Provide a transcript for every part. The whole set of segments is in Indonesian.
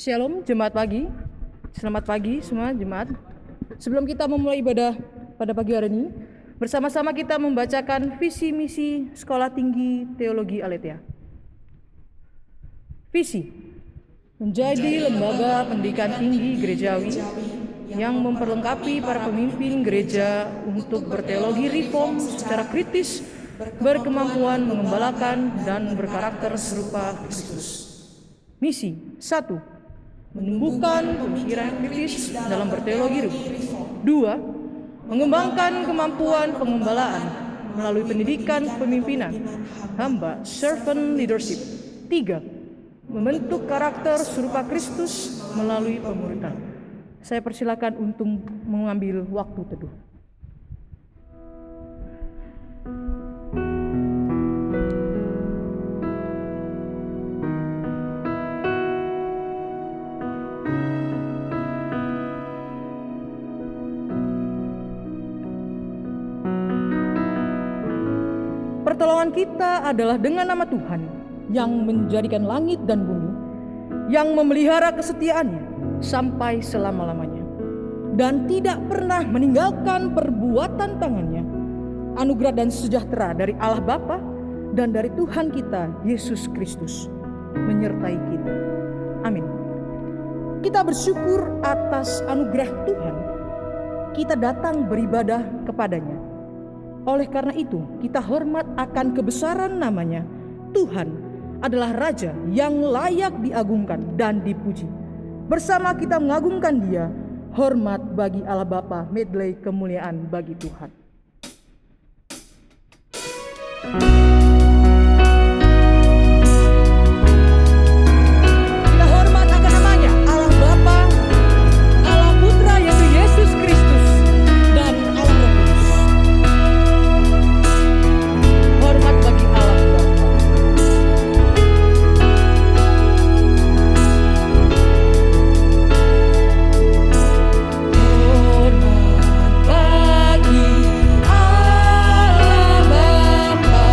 Shalom jemaat pagi. Selamat pagi semua jemaat. Sebelum kita memulai ibadah pada pagi hari ini, bersama-sama kita membacakan visi misi Sekolah Tinggi Teologi Aletheia. Visi: menjadi lembaga pendidikan tinggi gerejawi yang memperlengkapi para pemimpin gereja untuk berteologi reform secara kritis, berkemampuan mengembalakan dan berkarakter serupa Kristus. Misi 1. Menumbuhkan pemikiran kritis dalam berteologi reform. 2. Mengembangkan kemampuan pengembalaan melalui pendidikan kepemimpinan hamba, servant leadership. 3. Membentuk karakter serupa Kristus melalui pemuritan. Saya persilakan untuk mengambil waktu teduh. Pertolongan kita adalah dengan nama Tuhan yang menjadikan langit dan bumi, yang memelihara kesetiaannya sampai selama-lamanya dan tidak pernah meninggalkan perbuatan tangannya. Anugerah dan sejahtera dari Allah Bapa dan dari Tuhan kita Yesus Kristus menyertai kita. Amin. Kita bersyukur atas anugerah Tuhan. Kita datang beribadah kepadanya. Oleh karena itu, kita hormat akan kebesaran namanya. Tuhan adalah Raja yang layak diagungkan dan dipuji. Bersama kita mengagungkan Dia, hormat bagi Allah Bapa, medley kemuliaan bagi Tuhan. Kita hormat akan namanya, Allah Bapa, Allah Putra yaitu Yesus Kristus, dan Allah Roh Kudus. Hormat bagi Allah Bapa. Hormat bagi Allah Bapa,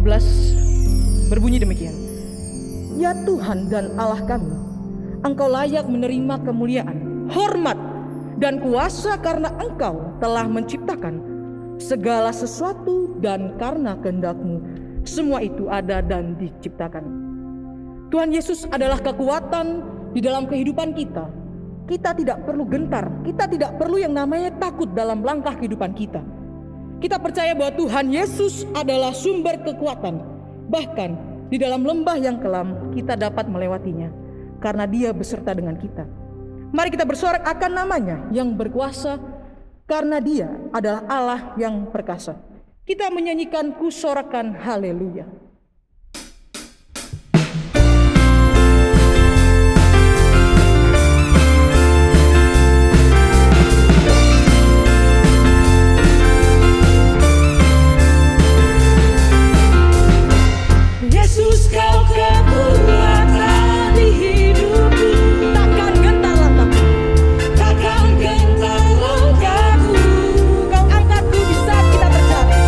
11 berbunyi demikian. Ya Tuhan dan Allah kami, Engkau layak menerima kemuliaan, hormat, dan kuasa karena Engkau telah menciptakan segala sesuatu, dan karena kehendak-Mu semua itu ada dan diciptakan. Tuhan Yesus adalah kekuatan di dalam kehidupan kita. Kita tidak perlu gentar, kita tidak perlu yang namanya takut dalam langkah kehidupan kita. Kita percaya bahwa Tuhan Yesus adalah sumber kekuatan. Bahkan di dalam lembah yang kelam kita dapat melewatinya karena Dia beserta dengan kita. Mari kita bersorak akan namanya yang berkuasa, karena Dia adalah Allah yang perkasa. Kita menyanyikan kusorakan haleluya. Yesus, Kau kekuatan di hidupku. Takkan gentar langkahku, Takkan gentar langkahku. Kau angkatku di saat kita terjatuh.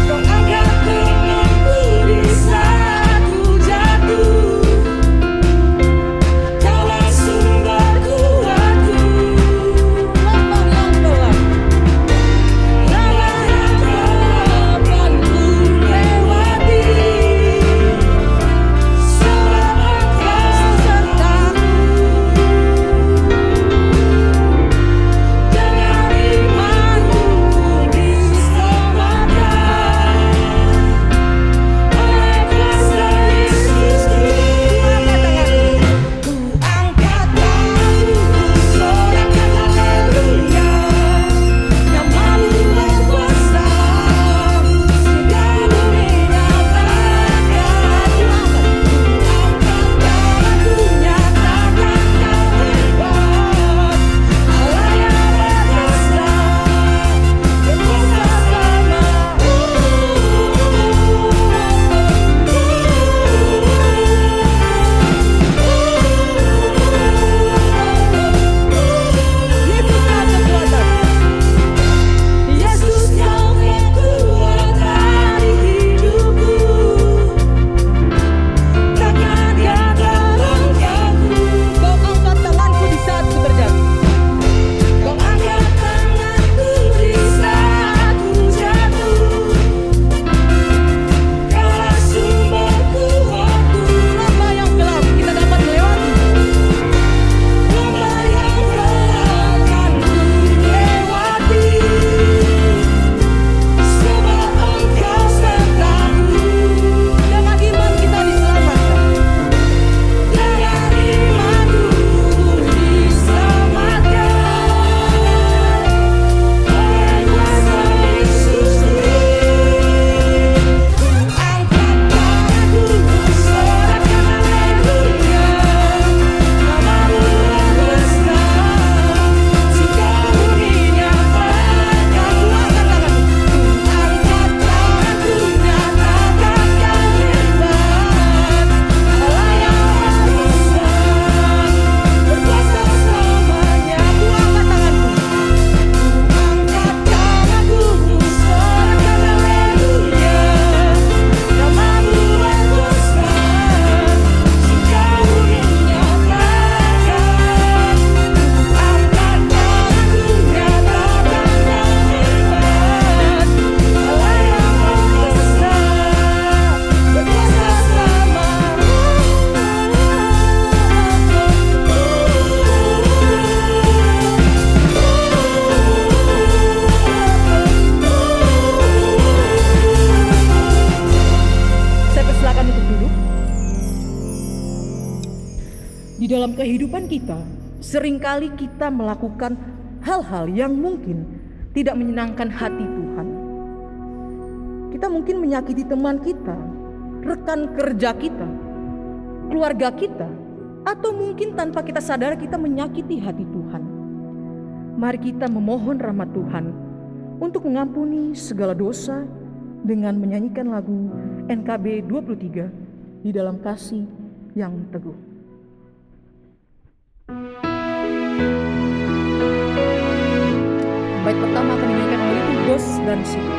Kau angkat tanganku di saat ku jatuh. Kaulah sumber kuatku. Lembah yang gelap, Lembah yang gelap kan ku lewati. Sebab Engkau sertaku. Dengan imanku diselamatkan oleh kuasa Yesus Kristus. Ku angkat tanganku, ku sorakan haleluya. Namamu berkuasa, segala bumi nyatakan. Ku angkat tanganku, nyatakan Kau hebat. Allah yang berkuasa, berkuasa selama. Yesus kau kekuatan. Yesus, Kau kekuatan di hidupku. Takkan gentar langkahku. Kau angkat tanganku di saat ku terjatuh. Kau angkat tanganku di saat ku jatuh. Kaulah sumber kuatku. Lembah yang gelap kita dapat melewati. Lembah yang gelap kan ku lewati. Sebab Engkau sertaku. Dengan iman kita diselamatkan. Dengan imanku diselamatkan oleh kuasa Yesus Kristus. Angkat tanganku, sorakan haleluya. Namamu berkuasa, segala bumi nyatakan. Ku angkat tanganku, nyatakan Kau hebat. Allah yang berkuasa, berkuasa selamanya. Ku angkat tanganku. Angkat tanganku, sorakan haleluya. Namamu berkuasa, segala bumi nyatakan. Angkat tanganku, nyatakan Kau hebat. Allah yang berkuasa, berkuasa Saya persilakan untuk duduk. Di dalam kehidupan kita, seringkali kita melakukan hal-hal yang mungkin tidak menyenangkan hati Tuhan. Kita mungkin menyakiti teman kita, rekan kerja kita, keluarga kita, atau mungkin tanpa kita sadar kita menyakiti hati Tuhan. Mari kita memohon rahmat Tuhan untuk mengampuni segala dosa dengan menyanyikan lagu NKB 23 di dalam kasih yang teguh. Bait pertama akan dinyanyikan oleh Ghost dan Sila.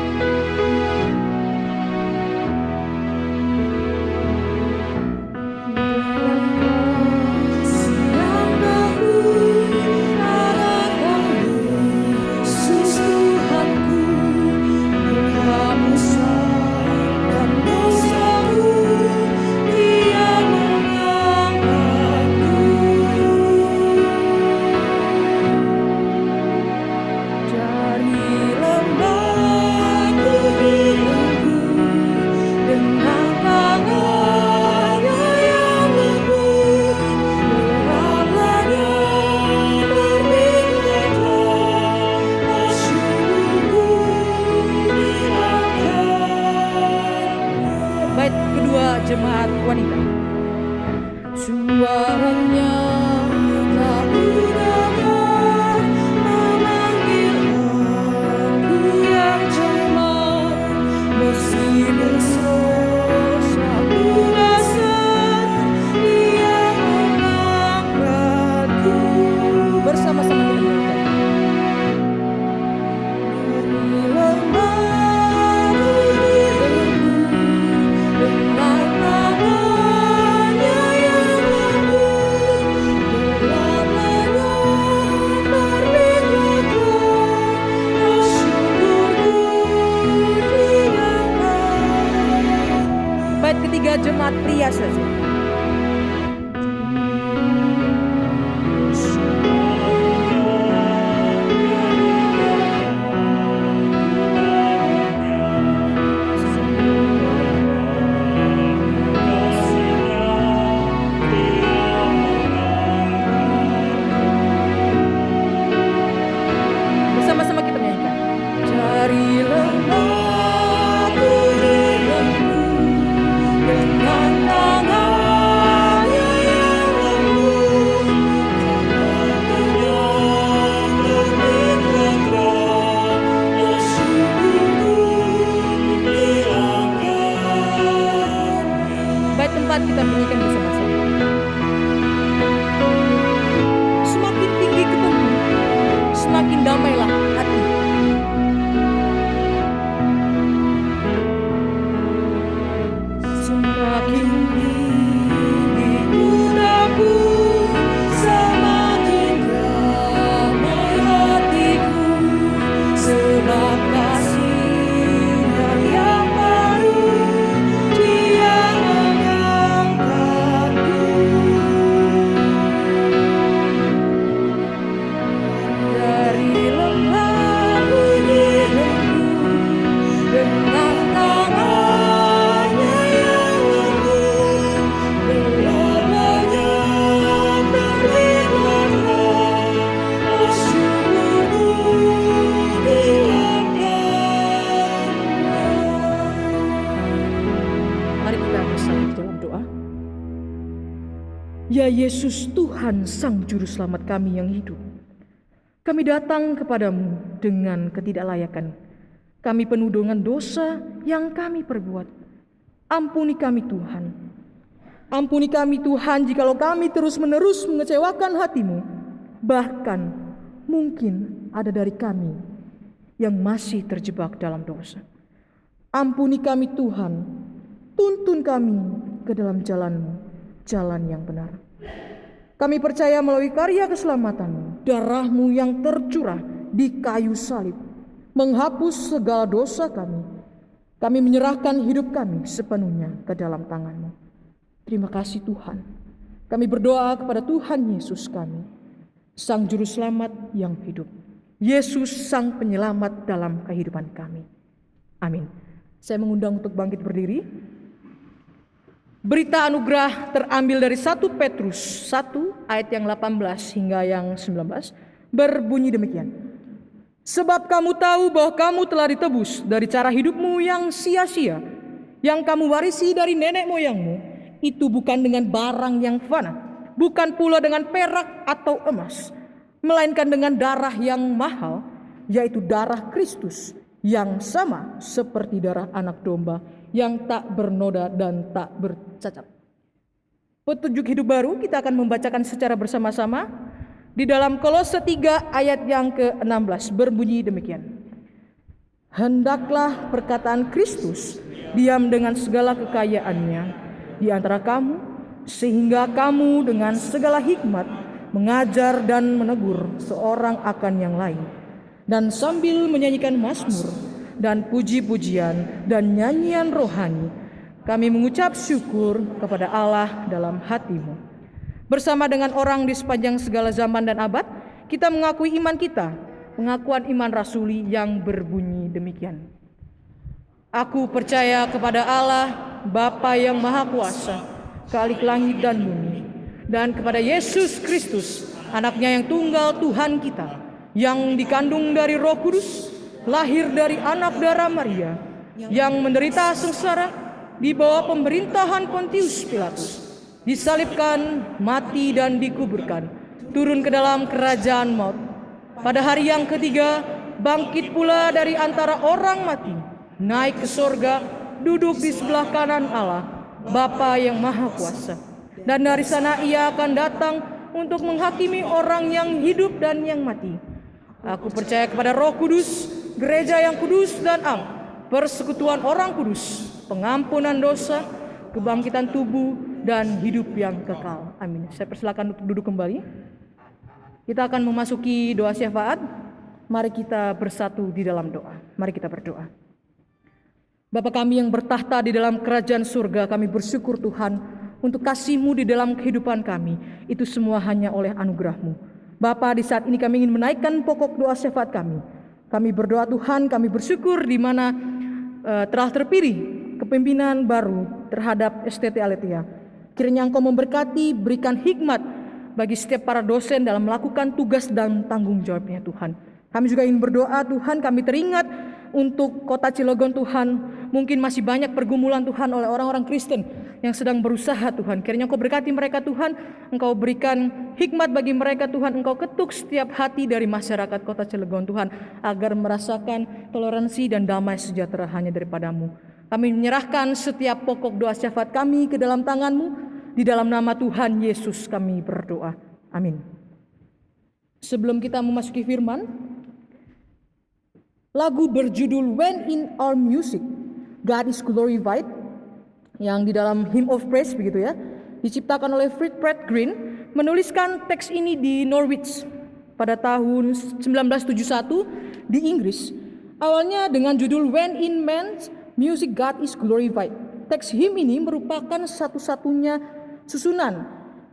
Bait kedua jemaat wanita. Suaranya tak kudengar memanggil aku yang cemas, meski bersusah ku bosan, Dia mengangkatku. Bersama-sama kita nyanyikan. Bait ketiga jemaat pria saja. Bersama-sama kita nyanyikan. Carilah aku denganku, dengan tangannya yang lembut, bait tempat kita bunyikan bersama-sama. Semakin tinggi ketemu, semakin damailah hati. Semakin tinggi kudaku, semakin damai hatiku, sebab kasih-Nya yang baru, Dia mengangkatku. Dari lemah bunyiku, dengan tangannya yang lembut, belalainya berlimpahlah, syukurku dilakukan. Mari kita bersama di dalam doa. Ya Yesus, Tuhan Sang Juru Selamat kami yang hidup, kami datang kepadamu dengan ketidaklayakan. Kami penuh dengan dosa yang kami perbuat. Ampuni kami Tuhan. Ampuni kami Tuhan jikalau kami terus-menerus mengecewakan hati-Mu. Bahkan mungkin ada dari kami yang masih terjebak dalam dosa. Ampuni kami Tuhan. Tuntun kami ke dalam jalan-Mu, jalan yang benar. Kami percaya melalui karya keselamatan-Mu, darah-Mu yang tercurah di kayu salib, menghapus segala dosa kami. Kami menyerahkan hidup kami sepenuhnya ke dalam tangan-Mu. Terima kasih Tuhan. Kami berdoa kepada Tuhan Yesus kami, Sang Juru Selamat yang hidup. Yesus Sang Penyelamat dalam kehidupan kami. Amin. Saya mengundang untuk bangkit berdiri. Berita anugerah terambil dari 1 Petrus 1 ayat yang 18 hingga yang 19 berbunyi demikian. Sebab kamu tahu bahwa kamu telah ditebus dari cara hidupmu yang sia-sia, yang kamu warisi dari nenek moyangmu, itu bukan dengan barang yang fana, bukan pula dengan perak atau emas, melainkan dengan darah yang mahal, yaitu darah Kristus, yang sama seperti darah anak domba, yang tak bernoda dan tak bercacat. Petunjuk hidup baru kita akan membacakan secara bersama-sama di dalam Kolose 3 ayat yang ke-16 berbunyi demikian. Hendaklah perkataan Kristus diam dengan segala kekayaannya di antara kamu, sehingga kamu dengan segala hikmat mengajar dan menegur seorang akan yang lain, dan sambil menyanyikan mazmur dan puji-pujian dan nyanyian rohani, kami mengucap syukur kepada Allah dalam hatimu. Bersama dengan orang di sepanjang segala zaman dan abad, kita mengakui iman kita, pengakuan iman rasuli yang berbunyi demikian. Aku percaya kepada Allah, Bapa yang Maha Kuasa, Khalik langit dan bumi, dan kepada Yesus Kristus, Anaknya yang tunggal Tuhan kita, yang dikandung dari Roh Kudus, lahir dari anak darah Maria, yang menderita sengsara, di bawah pemerintahan Pontius Pilatus, disalibkan, mati dan dikuburkan, turun ke dalam kerajaan maut. Pada hari yang ketiga, bangkit pula dari antara orang mati, naik ke sorga, duduk di sebelah kanan Allah, Bapa yang Maha Kuasa. Dan dari sana ia akan datang untuk menghakimi orang yang hidup dan yang mati. Aku percaya kepada Roh Kudus, gereja yang kudus dan am, persekutuan orang kudus, pengampunan dosa, kebangkitan tubuh, dan hidup yang kekal. Amin. Saya persilakan untuk duduk kembali. Kita akan memasuki doa syafaat. Mari kita bersatu di dalam doa. Mari kita berdoa. Bapa kami yang bertahta di dalam kerajaan surga, kami bersyukur Tuhan untuk kasih-Mu di dalam kehidupan kami. Itu semua hanya oleh anugerah-Mu. Bapa, di saat ini kami ingin menaikkan pokok doa syafaat kami. Kami berdoa Tuhan, kami bersyukur di mana telah terpilih kepemimpinan baru terhadap STT Aletheia. Kiranya Engkau memberkati, berikan hikmat bagi setiap para dosen dalam melakukan tugas dan tanggung jawabnya Tuhan. Kami juga ingin berdoa Tuhan, kami teringat untuk kota Cilegon Tuhan. Mungkin masih banyak pergumulan Tuhan oleh orang-orang Kristen yang sedang berusaha Tuhan. Kiranya Engkau berkati mereka Tuhan, Engkau berikan hikmat bagi mereka Tuhan. Engkau ketuk setiap hati dari masyarakat kota Cilegon Tuhan, agar merasakan toleransi dan damai sejahtera hanya daripada-Mu. Kami menyerahkan setiap pokok doa syafaat kami ke dalam tangan-Mu. Di dalam nama Tuhan Yesus kami berdoa. Amin. Sebelum kita memasuki firman, lagu berjudul When in Our Music, God is Glorified, yang di dalam Hymn of Praise begitu ya, diciptakan oleh Fred Green, menuliskan teks ini di Norwich pada tahun 1971 di Inggris. Awalnya dengan judul When in Man's Music God is Glorified. Teks hymn ini merupakan satu-satunya susunan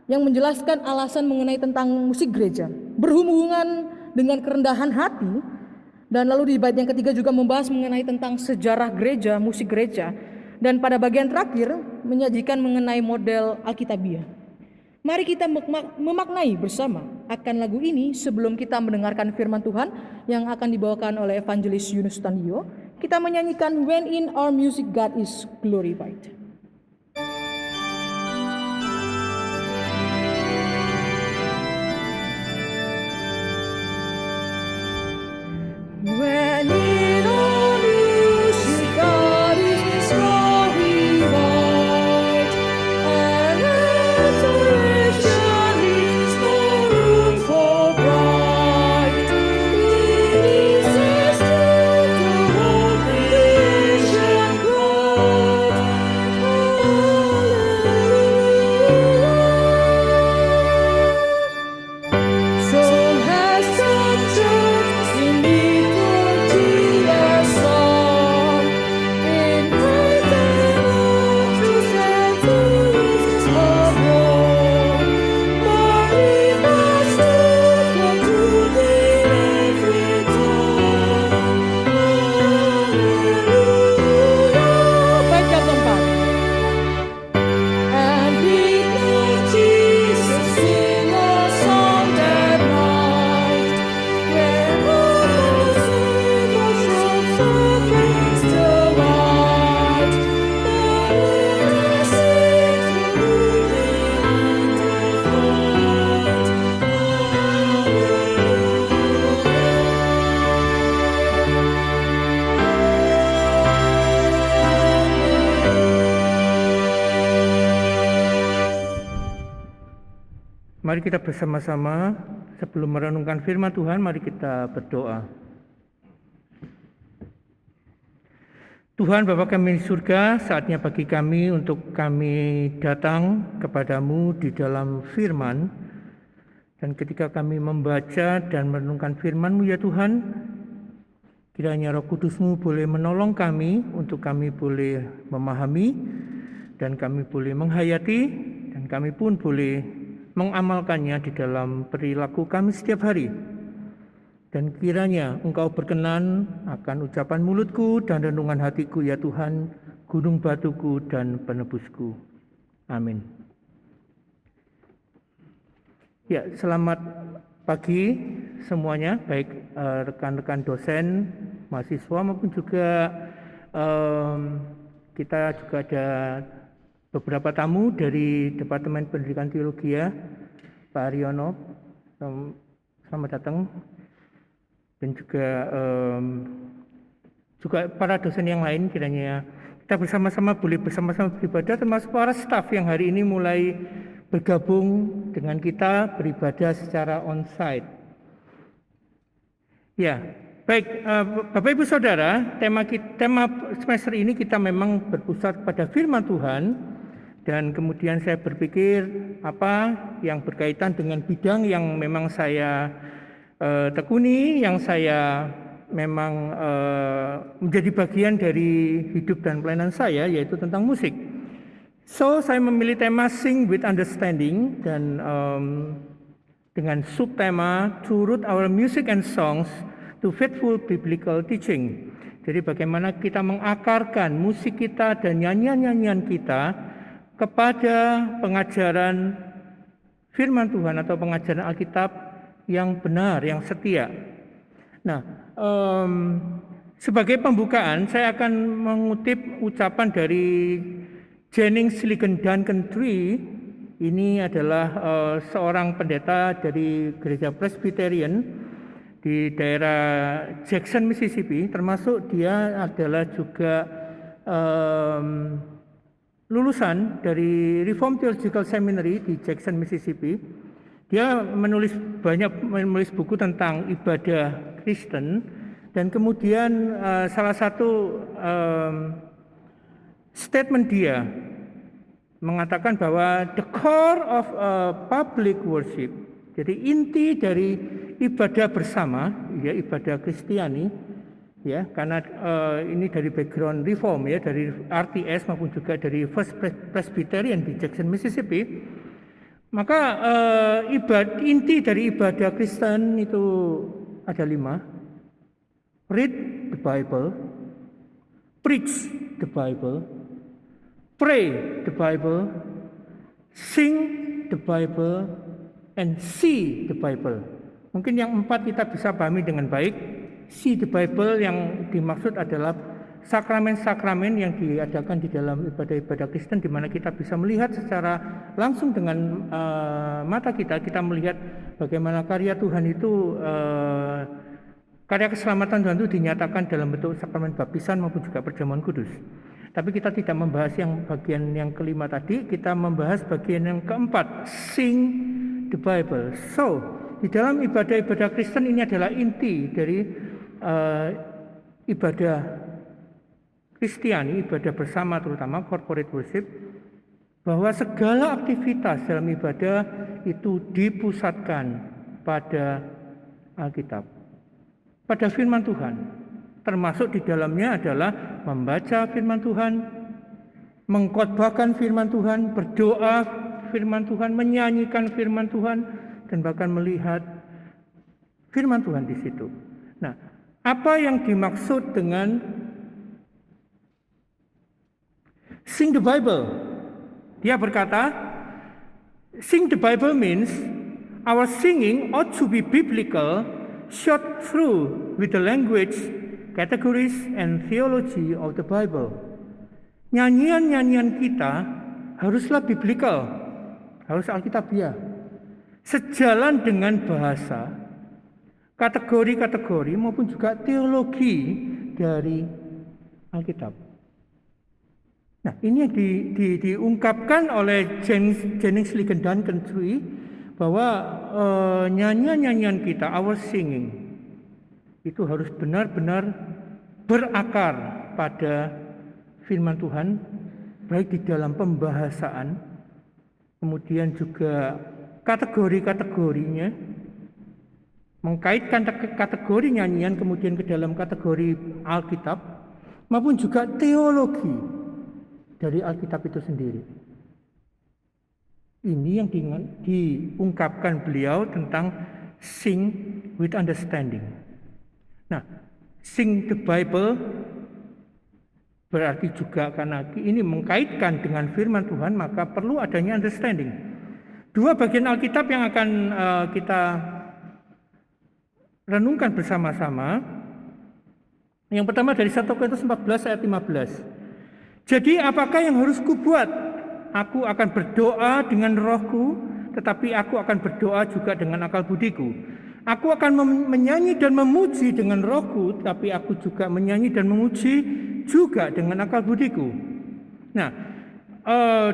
yang menjelaskan alasan mengenai tentang musik gereja, berhubungan dengan kerendahan hati. Dan lalu di bait yang ketiga juga membahas mengenai tentang sejarah gereja, musik gereja. Dan pada bagian terakhir menyajikan mengenai model Alkitabiah. Mari kita memaknai bersama akan lagu ini sebelum kita mendengarkan firman Tuhan yang akan dibawakan oleh Evangelis Yunus Tandio. Kita menyanyikan When in Our Music God is Glorified. When in our music God is glorified, and restoration leaves no room for pride. It is as true to all creation cried, Hallelujah. So has the church in liberty and song, in great and truth and Jesus abroad. But we must look unto Thee every time. Hallelujah. Baik yang keempat. And did not Jesus sing a song that night, when all the saints from serpents delight? Then let us sing through the night and Mari kita bersama-sama sebelum merenungkan firman Tuhan, mari kita berdoa. Tuhan Bapa kami di surga, saatnya bagi kami untuk kami datang kepadamu di dalam firman. Dan ketika kami membaca dan merenungkan firman-Mu ya Tuhan, kiranya Roh Kudus-Mu boleh menolong kami untuk kami boleh memahami dan kami boleh menghayati dan kami pun boleh mengamalkannya di dalam perilaku kami setiap hari. Dan kiranya Engkau berkenan akan ucapan mulutku dan renungan hatiku ya Tuhan, gunung batuku dan penebusku. Amin. Ya, selamat pagi semuanya, baik rekan-rekan dosen, mahasiswa maupun juga kita juga ada beberapa tamu dari Departemen Pendidikan Teologi, Pak Aryono, selamat datang, dan juga para dosen yang lain. Kiranya kita bersama-sama boleh bersama-sama beribadah, termasuk para staf yang hari ini mulai bergabung dengan kita beribadah secara onsite. Ya, baik, Bapak Ibu Saudara, tema semester ini kita memang berpusat pada firman Tuhan, dan kemudian saya berpikir apa yang berkaitan dengan bidang yang memang saya tekuni, yang saya memang menjadi bagian dari hidup dan pelayanan saya, yaitu tentang musik. So, saya memilih tema Sing with Understanding, dan dengan subtema To Root Our Music and Songs to Faithful Biblical Teaching. Jadi bagaimana kita mengakarkan musik kita dan nyanyian-nyanyian kita kepada pengajaran firman Tuhan atau pengajaran Alkitab yang benar, yang setia. Nah, sebagai pembukaan saya akan mengutip ucapan dari Jennings Ligon Duncan Tree. Ini adalah seorang pendeta dari gereja Presbyterian di daerah Jackson, Mississippi, termasuk dia adalah juga lulusan dari Reformed Theological Seminary di Jackson, Mississippi. Dia menulis buku tentang ibadah Kristen, dan kemudian salah satu statement dia mengatakan bahwa the core of public worship, jadi inti dari ibadah bersama, ya ibadah Kristiani, ya karena ini dari background Reform, ya dari RTS maupun juga dari First Presbyterian di Jackson, Mississippi. Maka inti dari ibadah Kristen itu ada 5: read the Bible, preach the Bible, pray the Bible, sing the Bible, and see the Bible. Mungkin yang 4 kita bisa pahami dengan baik. See the Bible yang dimaksud adalah sakramen-sakramen yang diadakan di dalam ibadah-ibadah Kristen, di mana kita bisa melihat secara langsung dengan mata kita melihat bagaimana karya Tuhan itu, karya keselamatan Tuhan itu dinyatakan dalam bentuk sakramen baptisan maupun juga perjamuan kudus. Tapi kita tidak membahas yang bagian yang kelima tadi, kita membahas bagian yang keempat, sing the Bible. So, di dalam ibadah-ibadah Kristen ini adalah inti dari ibadah Kristiani, ibadah bersama terutama corporate worship, bahwa segala aktivitas dalam ibadah itu dipusatkan pada Alkitab, pada firman Tuhan. Termasuk di dalamnya adalah membaca firman Tuhan, mengkhotbahkan firman Tuhan, berdoa firman Tuhan, menyanyikan firman Tuhan, dan bahkan melihat firman Tuhan di situ. Nah, apa yang dimaksud dengan sing the Bible? Dia berkata, sing the Bible means our singing ought to be biblical, shot through with the language, categories, and theology of the Bible. Nyanyian-nyanyian kita haruslah biblical, harus alkitabiah, sejalan dengan bahasa, kategori-kategori maupun juga teologi dari Alkitab. Nah, ini yang diungkapkan oleh Jennings Ligon Duncan Tree, bahwa nyanyian-nyanyian kita, our singing, itu harus benar-benar berakar pada firman Tuhan, baik di dalam pembahasaan, kemudian juga kategori-kategorinya, mengkaitkan kategori nyanyian kemudian ke dalam kategori Alkitab, maupun juga teologi dari Alkitab itu sendiri. Ini yang diungkapkan beliau tentang sing with understanding. Nah, sing the Bible berarti juga karena ini mengkaitkan dengan firman Tuhan, maka perlu adanya understanding. 2 bagian Alkitab yang akan kita renungkan bersama-sama. Yang pertama dari 1 Korintus 14 ayat 15. Jadi apakah yang harus kubuat? Aku akan berdoa dengan rohku, tetapi aku akan berdoa juga dengan akal budiku. Aku akan menyanyi dan memuji dengan rohku, tapi aku juga menyanyi dan memuji juga dengan akal budiku. Nah,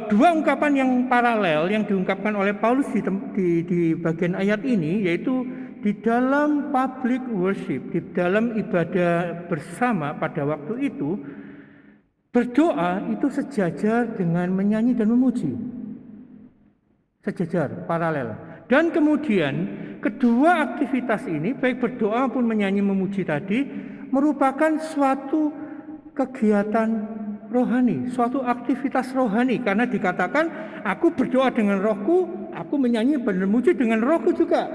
dua ungkapan yang paralel yang diungkapkan oleh Paulus di bagian ayat ini, yaitu di dalam public worship, di dalam ibadah bersama pada waktu itu, berdoa itu sejajar dengan menyanyi dan memuji. Sejajar, paralel. Dan kemudian kedua aktivitas ini, baik berdoa maupun menyanyi memuji tadi, merupakan suatu kegiatan rohani, suatu aktivitas rohani. Karena dikatakan, aku berdoa dengan rohku, aku menyanyi dan memuji dengan rohku juga.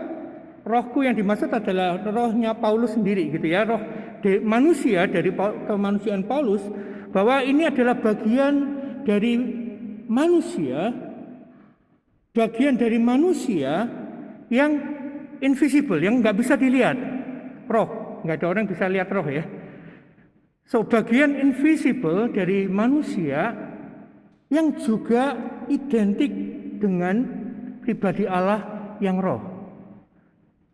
Rohku yang dimaksud adalah rohnya Paulus sendiri, gitu ya, roh manusia dari kemanusiaan Paulus, bahwa ini adalah bagian dari manusia, yang invisible, yang nggak bisa dilihat. Roh, nggak ada orang yang bisa lihat roh ya. So, bagian invisible dari manusia yang juga identik dengan pribadi Allah yang roh.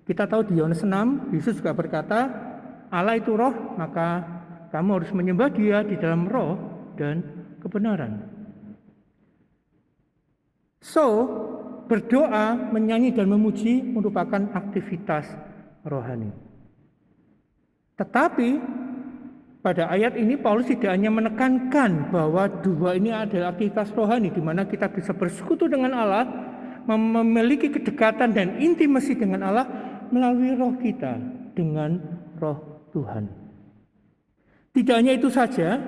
Kita tahu di Yohanes 6, Yesus juga berkata, Allah itu roh, maka kamu harus menyembah Dia di dalam roh dan kebenaran. So, berdoa, menyanyi dan memuji merupakan aktivitas rohani. Tetapi pada ayat ini Paulus tidak hanya menekankan bahwa dua ini adalah aktivitas rohani, di mana kita bisa bersekutu dengan Allah, memiliki kedekatan dan intimasi dengan Allah melalui roh kita, dengan roh Tuhan. Tidak hanya itu saja,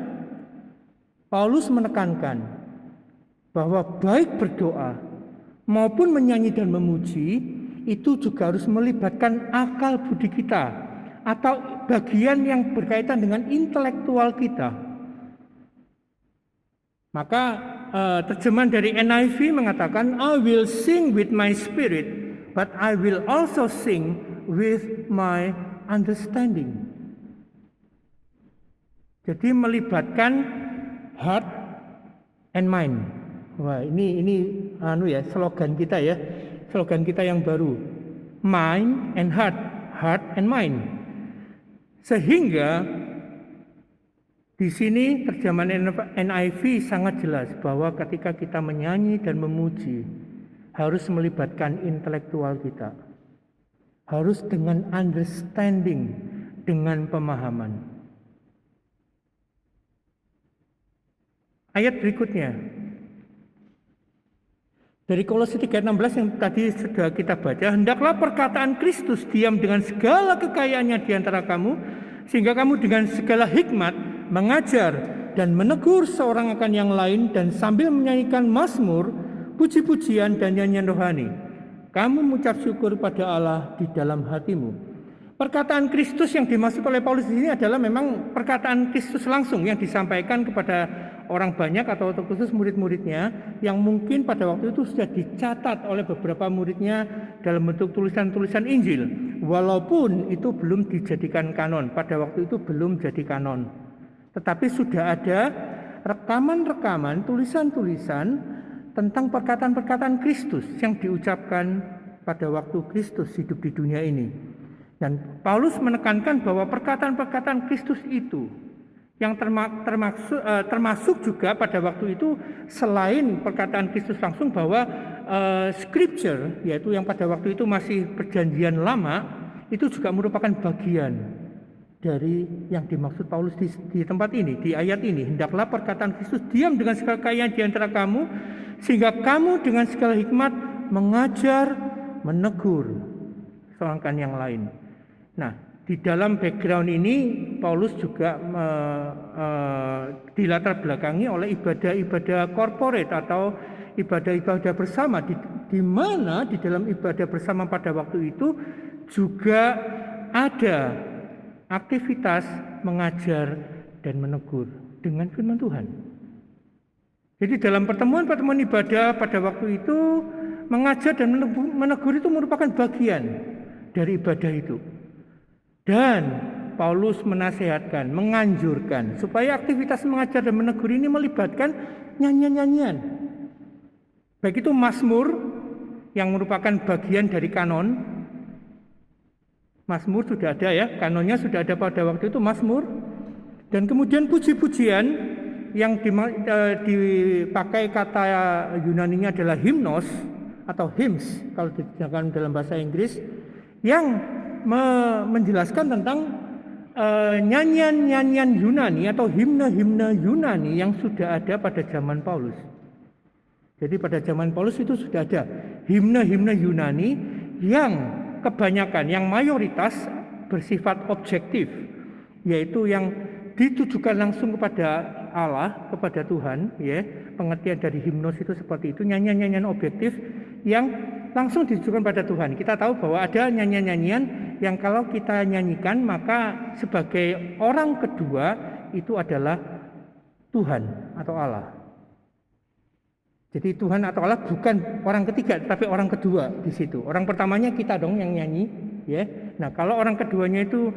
Paulus menekankan bahwa baik berdoa maupun menyanyi dan memuji itu juga harus melibatkan akal budi kita atau bagian yang berkaitan dengan intelektual kita. Maka terjemahan dari NIV mengatakan, I will sing with my spirit, but I will also sing with my understanding. Jadi melibatkan heart and mind. Wah, ini slogan kita ya. Slogan kita yang baru. Mind and heart, heart and mind. Sehingga di sini terjemahan NIV sangat jelas bahwa ketika kita menyanyi dan memuji harus melibatkan intelektual kita. Harus dengan understanding, dengan pemahaman. Ayat berikutnya dari Kolose 3:16 yang tadi sudah kita baca, hendaklah perkataan Kristus diam dengan segala kekayaannya di antara kamu, sehingga kamu dengan segala hikmat mengajar dan menegur seorang akan yang lain, dan sambil menyanyikan mazmur, puji-pujian dan nyanyian rohani, kamu mengucap syukur pada Allah di dalam hatimu. Perkataan Kristus yang dimaksud oleh Paulus di sini adalah memang perkataan Kristus langsung yang disampaikan kepada orang banyak atau khusus murid-muridnya yang mungkin pada waktu itu sudah dicatat oleh beberapa muridnya dalam bentuk tulisan-tulisan Injil. Walaupun itu belum dijadikan kanon, pada waktu itu belum jadi kanon. Tetapi sudah ada rekaman-rekaman, tulisan-tulisan tentang perkataan-perkataan Kristus yang diucapkan pada waktu Kristus hidup di dunia ini. Dan Paulus menekankan bahwa perkataan-perkataan Kristus itu yang termasuk juga pada waktu itu selain perkataan Kristus langsung bahwa scripture, yaitu yang pada waktu itu masih perjanjian lama, itu juga merupakan bagian dari yang dimaksud Paulus di tempat ini, di ayat ini. Hendaklah perkataan Kristus diam dengan segala kekayaan di antara kamu, sehingga kamu dengan segala hikmat mengajar, menegur seorang yang lain. Nah, di dalam background ini Paulus juga dilatar belakangi oleh ibadah-ibadah corporate atau ibadah-ibadah bersama, di mana di dalam ibadah bersama pada waktu itu juga ada aktivitas mengajar dan menegur dengan firman Tuhan. Jadi dalam pertemuan-pertemuan ibadah pada waktu itu mengajar dan menegur itu merupakan bagian dari ibadah itu. Dan Paulus menasehatkan, menganjurkan supaya aktivitas mengajar dan menegur ini melibatkan nyanyian-nyanyian. Baik itu mazmur yang merupakan bagian dari kanon. Mazmur sudah ada ya, kanonnya sudah ada pada waktu itu mazmur. Dan kemudian puji-pujian yang dipakai kata Yunaninya adalah himnos atau hymns kalau digunakan dalam bahasa Inggris, yang menjelaskan tentang nyanyian-nyanyian Yunani atau himne-himne Yunani yang sudah ada pada zaman Paulus. Jadi pada zaman Paulus itu sudah ada himne-himne Yunani yang kebanyakan, yang mayoritas bersifat objektif, yaitu yang ditujukan langsung kepada Allah, kepada Tuhan, ya. Pengertian dari himnos itu seperti itu, nyanyian-nyanyian objektif yang langsung ditujukan pada Tuhan. Kita tahu bahwa ada nyanyian-nyanyian yang kalau kita nyanyikan maka sebagai orang kedua itu adalah Tuhan atau Allah. Jadi Tuhan atau Allah bukan orang ketiga, tapi orang kedua di situ. Orang pertamanya kita dong yang nyanyi, ya. Nah, kalau orang keduanya itu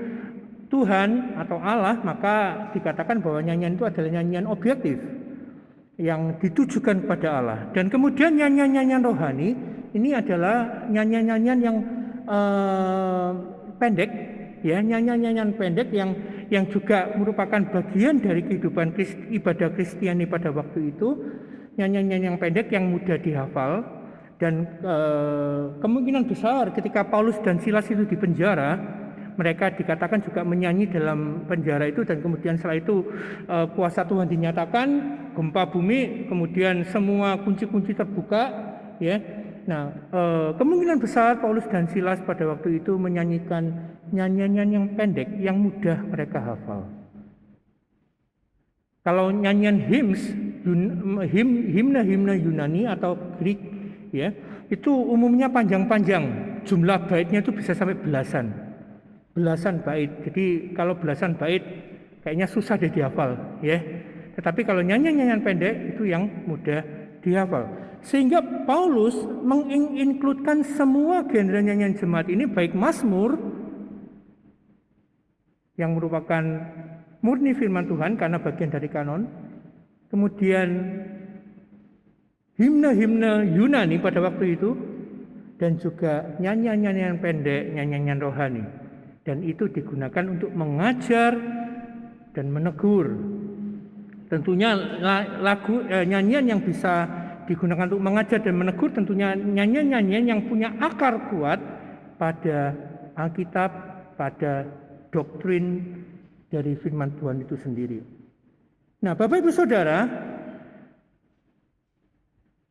Tuhan atau Allah, maka dikatakan bahwa nyanyian itu adalah nyanyian objektif yang ditujukan kepada Allah. Dan kemudian nyanyian-nyanyian rohani ini adalah nyanyian-nyanyian yang pendek, ya, nyanyian-nyanyian pendek yang juga merupakan bagian dari kehidupan ibadah Kristiani pada waktu itu. Nyanyian-nyanyian yang pendek yang mudah dihafal, dan kemungkinan besar ketika Paulus dan Silas itu di penjara, mereka dikatakan juga menyanyi dalam penjara itu, dan kemudian setelah itu kuasa Tuhan dinyatakan, gempa bumi, kemudian semua kunci-kunci terbuka, ya. Nah, kemungkinan besar Paulus dan Silas pada waktu itu menyanyikan nyanyian yang pendek yang mudah mereka hafal. Kalau nyanyian himne-himne Yunani atau Greek, ya, itu umumnya panjang-panjang, jumlah baitnya itu bisa sampai belasan bait. Jadi kalau belasan bait kayaknya susah deh dihafal, ya. Tetapi kalau nyanyian-nyanyian pendek itu yang mudah dihafal. Sehingga Paulus mengincludekan semua genre nyanyian jemaat ini, baik mazmur yang merupakan murni firman Tuhan karena bagian dari kanon, kemudian himne-himne Yunani pada waktu itu, dan juga nyanyian-nyanyian pendek, nyanyian rohani. Dan itu digunakan untuk mengajar dan menegur. Tentunya nyanyian yang bisa digunakan untuk mengajar dan menegur tentunya nyanyian-nyanyian yang punya akar kuat pada Alkitab, pada doktrin dari firman Tuhan itu sendiri. Nah, Bapak Ibu Saudara,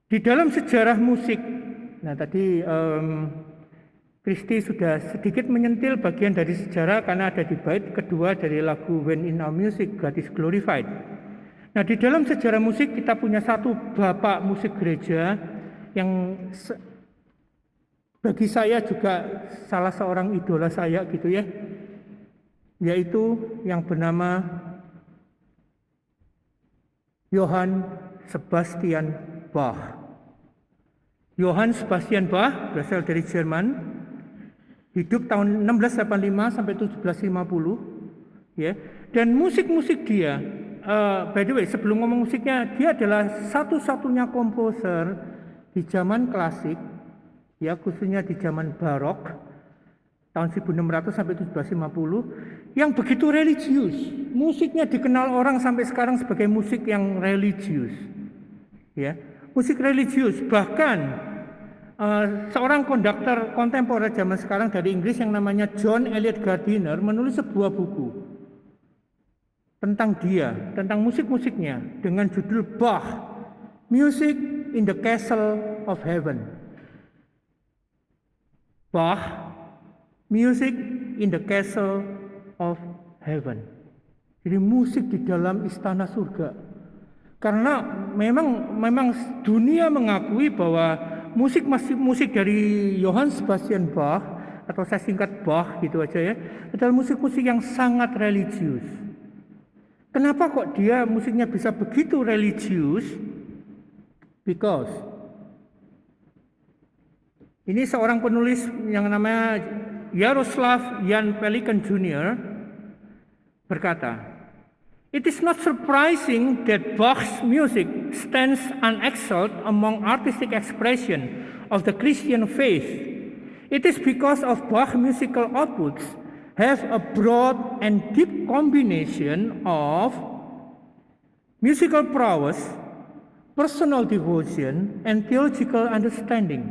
di dalam sejarah musik, nah tadi Kristi sudah sedikit menyentil bagian dari sejarah karena ada di bait kedua dari lagu When in Our Music God is Glorified. Nah, di dalam sejarah musik kita punya satu bapak musik gereja yang bagi saya juga salah seorang idola saya gitu ya, yaitu yang bernama Johann Sebastian Bach. Johann Sebastian Bach berasal dari Jerman. Hidup tahun 1685 sampai 1750, ya. Dan musik-musik dia, by the way, sebelum ngomong musiknya, dia adalah satu-satunya komposer di zaman klasik, ya, khususnya di zaman barok tahun 1600 sampai 1750, yang begitu religius. Musiknya dikenal orang sampai sekarang sebagai musik yang religius, ya, musik religius. Bahkan seorang konduktor kontemporer zaman sekarang dari Inggris yang namanya John Eliot Gardiner menulis sebuah buku tentang dia, tentang musik-musiknya dengan judul Bach, Music in the Castle of Heaven. Bach, Music in the Castle of Heaven. Jadi musik di dalam istana surga. Karena memang dunia mengakui bahwa musik dari Johann Sebastian Bach, atau saya singkat Bach gitu aja ya, adalah musik-musik yang sangat religius. Kenapa kok dia musiknya bisa begitu religius? Because ini seorang penulis yang namanya Jaroslav Jan Pelikan Jr. berkata, "It is not surprising that Bach's music stands unexcelled among artistic expression of the Christian faith. It is because of Bach's musical outputs have a broad and deep combination of musical prowess, personal devotion, and theological understanding."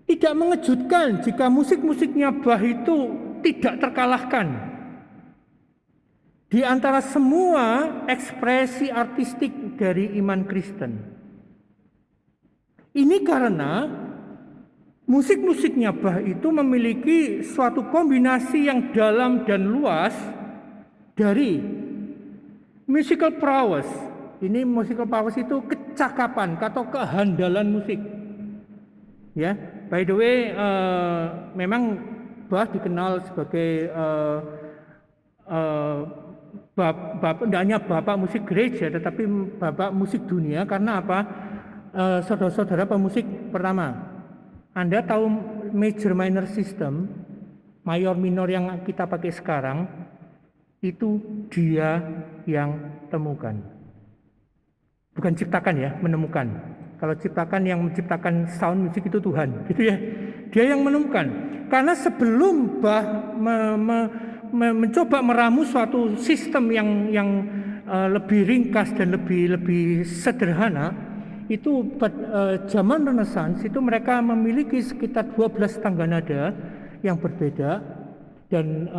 Tidak mengejutkan jika musik-musiknya Bach itu tidak terkalahkan di antara semua ekspresi artistik dari iman Kristen. Ini karena musik-musiknya Bach itu memiliki suatu kombinasi yang dalam dan luas dari musical prowess. Ini musical prowess itu kecakapan atau kehandalan musik. Ya, by the way, memang Bach dikenal sebagai tidak hanya bapak musik gereja, tetapi bapak musik dunia. Karena apa? Saudara-saudara pemusik pertama, Anda tahu major minor system, mayor minor yang kita pakai sekarang, itu dia yang temukan. Bukan ciptakan ya, menemukan. Kalau ciptakan, yang menciptakan sound musik itu Tuhan, gitu ya. Dia yang menemukan. Karena sebelum Bach mencoba meramu suatu sistem yang lebih ringkas dan lebih sederhana, itu zaman Renaissance itu mereka memiliki sekitar 12 tangga nada yang berbeda, dan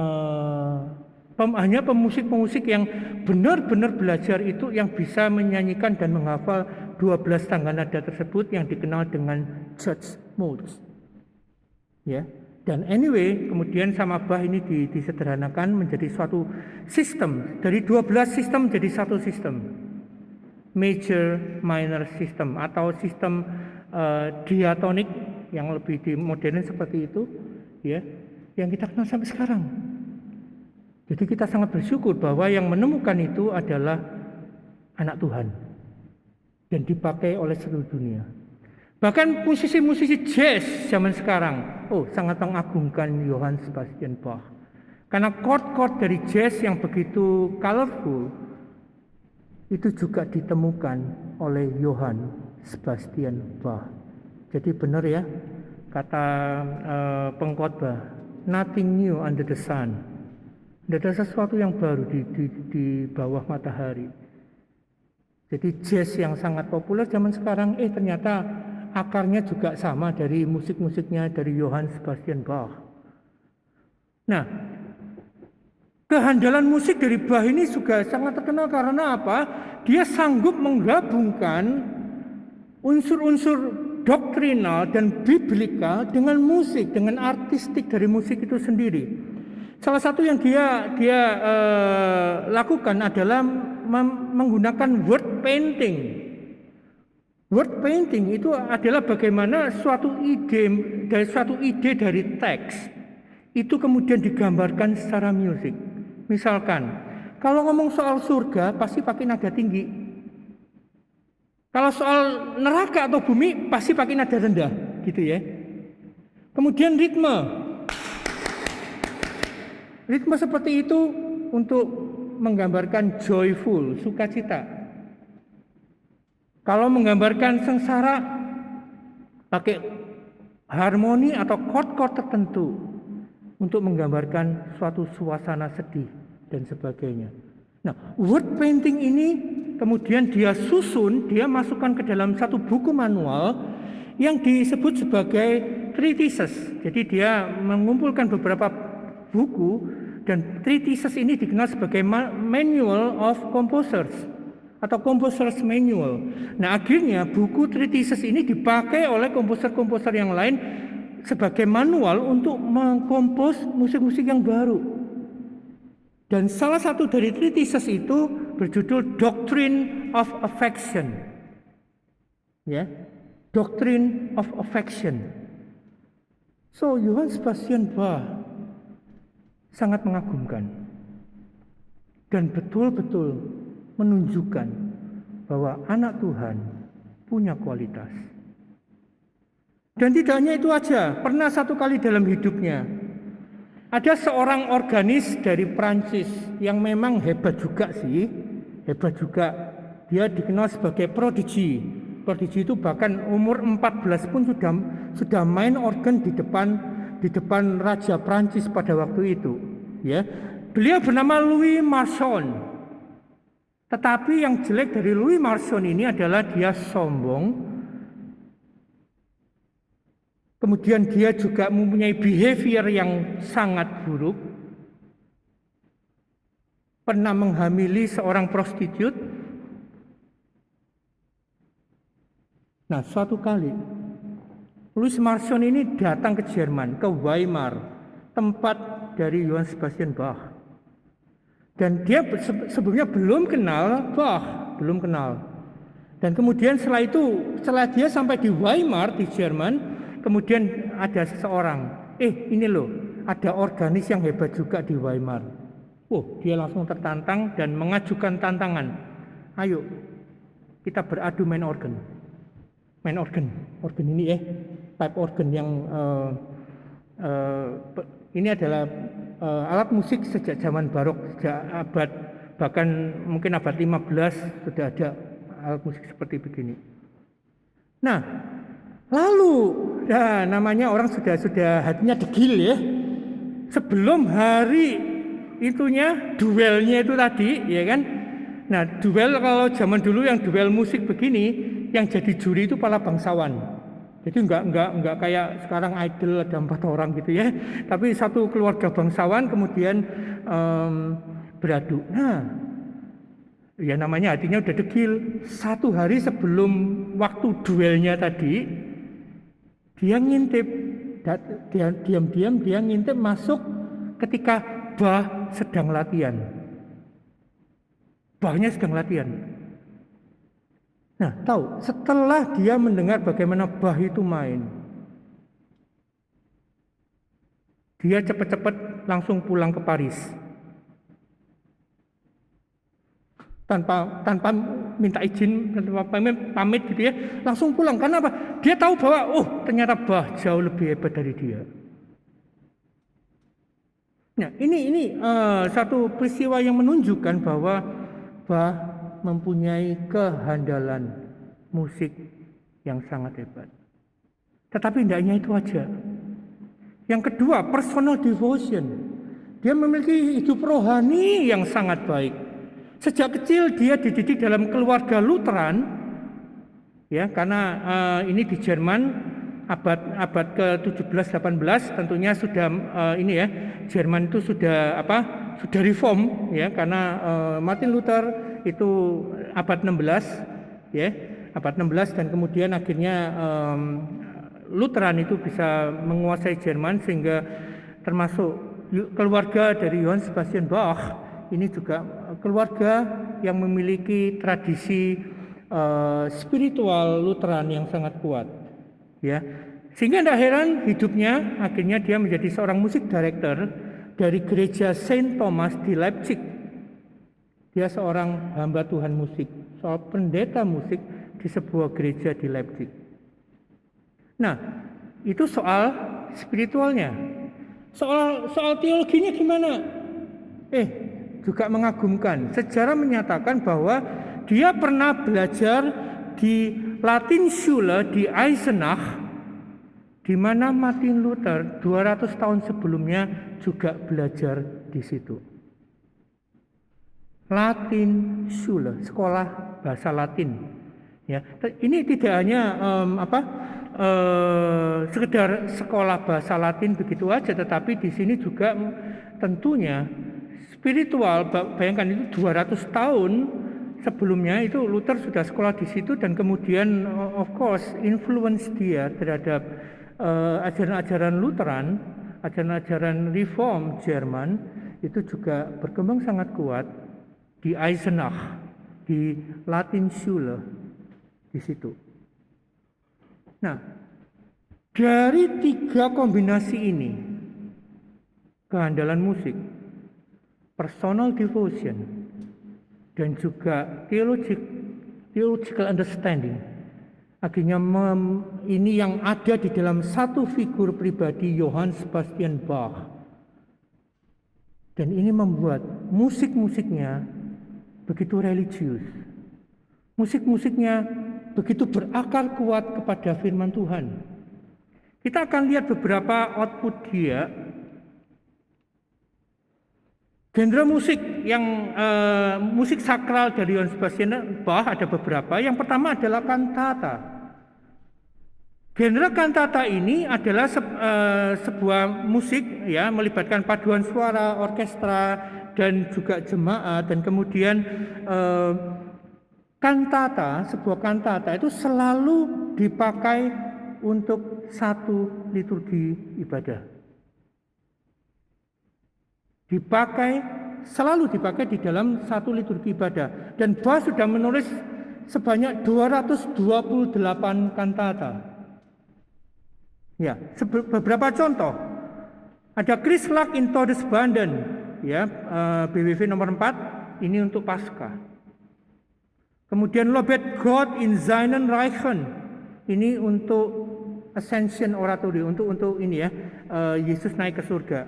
hanya pemusik-pemusik yang benar-benar belajar itu yang bisa menyanyikan dan menghafal 12 tangga nada tersebut yang dikenal dengan church modes. Ya. Dan anyway, kemudian sama Bach ini disederhanakan menjadi suatu sistem. Dari 12 sistem menjadi satu sistem. Major minor system atau sistem diatonik yang lebih modern seperti itu, ya, yang kita kenal sampai sekarang. Jadi kita sangat bersyukur bahwa yang menemukan itu adalah anak Tuhan dan dipakai oleh seluruh dunia. Bahkan musisi-musisi jazz zaman sekarang, sangat mengagungkan Johann Sebastian Bach. Karena chord-chord dari jazz yang begitu colorful itu juga ditemukan oleh Johann Sebastian Bach. Jadi benar ya kata pengkhotbah, nothing new under the sun. Tidak ada sesuatu yang baru di bawah matahari. Jadi jazz yang sangat populer zaman sekarang, ternyata akarnya juga sama dari musik-musiknya dari Johann Sebastian Bach. Nah, kehandalan musik dari Bach ini juga sangat terkenal karena apa? Dia sanggup menggabungkan unsur-unsur doktrinal dan biblikal dengan musik, dengan artistik dari musik itu sendiri. Salah satu yang dia lakukan adalah menggunakan word painting. Word painting itu adalah bagaimana suatu ide dari teks itu kemudian digambarkan secara musik. Misalkan, kalau ngomong soal surga pasti pakai nada tinggi. Kalau soal neraka atau bumi pasti pakai nada rendah, gitu ya. Kemudian ritme seperti itu untuk menggambarkan joyful, sukacita. Kalau menggambarkan sengsara, pakai harmoni atau chord-chord tertentu untuk menggambarkan suatu suasana sedih dan sebagainya. Nah, word painting ini kemudian dia susun, dia masukkan ke dalam satu buku manual yang disebut sebagai treatises. Jadi dia mengumpulkan beberapa buku, dan treatises ini dikenal sebagai Manual of Composers atau Composers Manual. Nah, akhirnya buku treatises ini dipakai oleh komposer-komposer yang lain sebagai manual untuk mengkompos musik-musik yang baru. Dan salah satu dari treatises itu berjudul Doctrine of Affection. Ya, Doctrine of Affection. So, Johann Sebastian Bach sangat mengagumkan dan betul-betul menunjukkan bahwa anak Tuhan punya kualitas. Dan tidak hanya itu aja, pernah satu kali dalam hidupnya Ada seorang organis dari Prancis yang memang hebat juga sih, hebat juga. Dia dikenal sebagai prodigy. Prodigy itu bahkan umur 14 pun sudah main organ di depan Raja Prancis pada waktu itu. Ya, beliau bernama Louis Marchon. Tetapi yang jelek dari Louis Marchon ini adalah dia sombong. Kemudian dia juga mempunyai behavior yang sangat buruk. Pernah menghamili seorang prostitut. Nah, suatu kali Louis Marchon ini datang ke Jerman, ke Weimar, tempat dari Johann Sebastian Bach. Dan dia sebelumnya belum kenal Bach, belum kenal. Dan kemudian setelah dia sampai di Weimar di Jerman, kemudian ada seseorang, ini loh, ada organis yang hebat juga di Weimar. Dia langsung tertantang dan mengajukan tantangan. Ayo, kita beradu main organ. Organ ini type organ yang ini adalah alat musik sejak zaman barok, sejak bahkan mungkin abad 15 sudah ada alat musik seperti begini. Nah, lalu namanya orang sudah hatinya degil ya. Sebelum hari duelnya itu tadi, ya kan? Nah, duel kalau zaman dulu yang duel musik begini, yang jadi juri itu para bangsawan. Jadi enggak kayak sekarang idol ada 4 orang gitu ya. Tapi satu keluarga bangsawan kemudian beradu. Nah, ya namanya hatinya udah degil. 1 hari sebelum waktu duelnya tadi, dia ngintip, diam-diam dia ngintip masuk ketika Bach sedang latihan. Bachnya sedang latihan. Nah, tahu, setelah dia mendengar bagaimana Bach itu main, dia cepat-cepat langsung pulang ke Paris. Tanpa minta izin, tanpa pamit gitu ya, langsung pulang. Karena apa? Dia tahu bahwa ternyata Bach jauh lebih hebat dari dia. Nah, ini satu peristiwa yang menunjukkan bahwa Bach mempunyai kehandalan musik yang sangat hebat. Tetapi tidak hanya itu aja. Yang kedua, personal devotion. Dia memiliki hidup rohani yang sangat baik. Sejak kecil dia dididik dalam keluarga Lutheran, ya, karena ini di Jerman abad ke-17-18 tentunya sudah Jerman itu sudah reform ya, karena Martin Luther itu abad 16 ya, abad 16 dan kemudian akhirnya Lutheran itu bisa menguasai Jerman sehingga termasuk keluarga dari Johann Sebastian Bach ini juga keluarga yang memiliki tradisi spiritual Lutheran yang sangat kuat ya. Sehingga tidak heran hidupnya akhirnya dia menjadi seorang musik director dari gereja Saint Thomas di Leipzig. Dia seorang hamba Tuhan musik, seorang pendeta musik di sebuah gereja di Leipzig. Nah, itu soal spiritualnya. Soal teologinya gimana? Juga mengagumkan. Sejarah menyatakan bahwa dia pernah belajar di Latinschule di Eisenach, di mana Martin Luther 200 tahun sebelumnya juga belajar di situ. Latinschule, sekolah bahasa Latin. Ya, ini tidak hanya sekedar sekolah bahasa Latin begitu aja, tetapi di sini juga tentunya spiritual. Bayangkan itu 200 tahun sebelumnya itu Luther sudah sekolah di situ dan kemudian of course influence dia terhadap ajaran-ajaran Lutheran, ajaran-ajaran reform Jerman itu juga berkembang sangat kuat di Eisenach, di Latinschule di situ. Nah, dari 3 kombinasi ini, kehandalan musik, personal devotion, dan juga theological understanding, akhirnya ini yang ada di dalam satu figur pribadi Johann Sebastian Bach, Dan ini membuat musik-musiknya begitu religius. Musik-musiknya begitu berakar kuat kepada firman Tuhan. Kita akan lihat beberapa output dia. Genre musik yang musik sakral dari Johann Sebastian Bach ada beberapa. Yang pertama adalah kantata. Genre kantata ini adalah sebuah musik ya, melibatkan paduan suara, orkestra dan juga jemaat, dan kemudian kantata, sebuah kantata itu selalu dipakai untuk satu liturgi ibadah. Selalu dipakai di dalam satu liturgi ibadah. Dan Bach sudah menulis sebanyak 228 kantata. Ya, beberapa contoh. Ada Christlag in Todesbanden, ya, BWV nomor 4, ini untuk Paskah. Kemudian Lobet Gott in seinen Reichen, ini untuk Ascension Oratory, untuk ini ya, Yesus naik ke surga.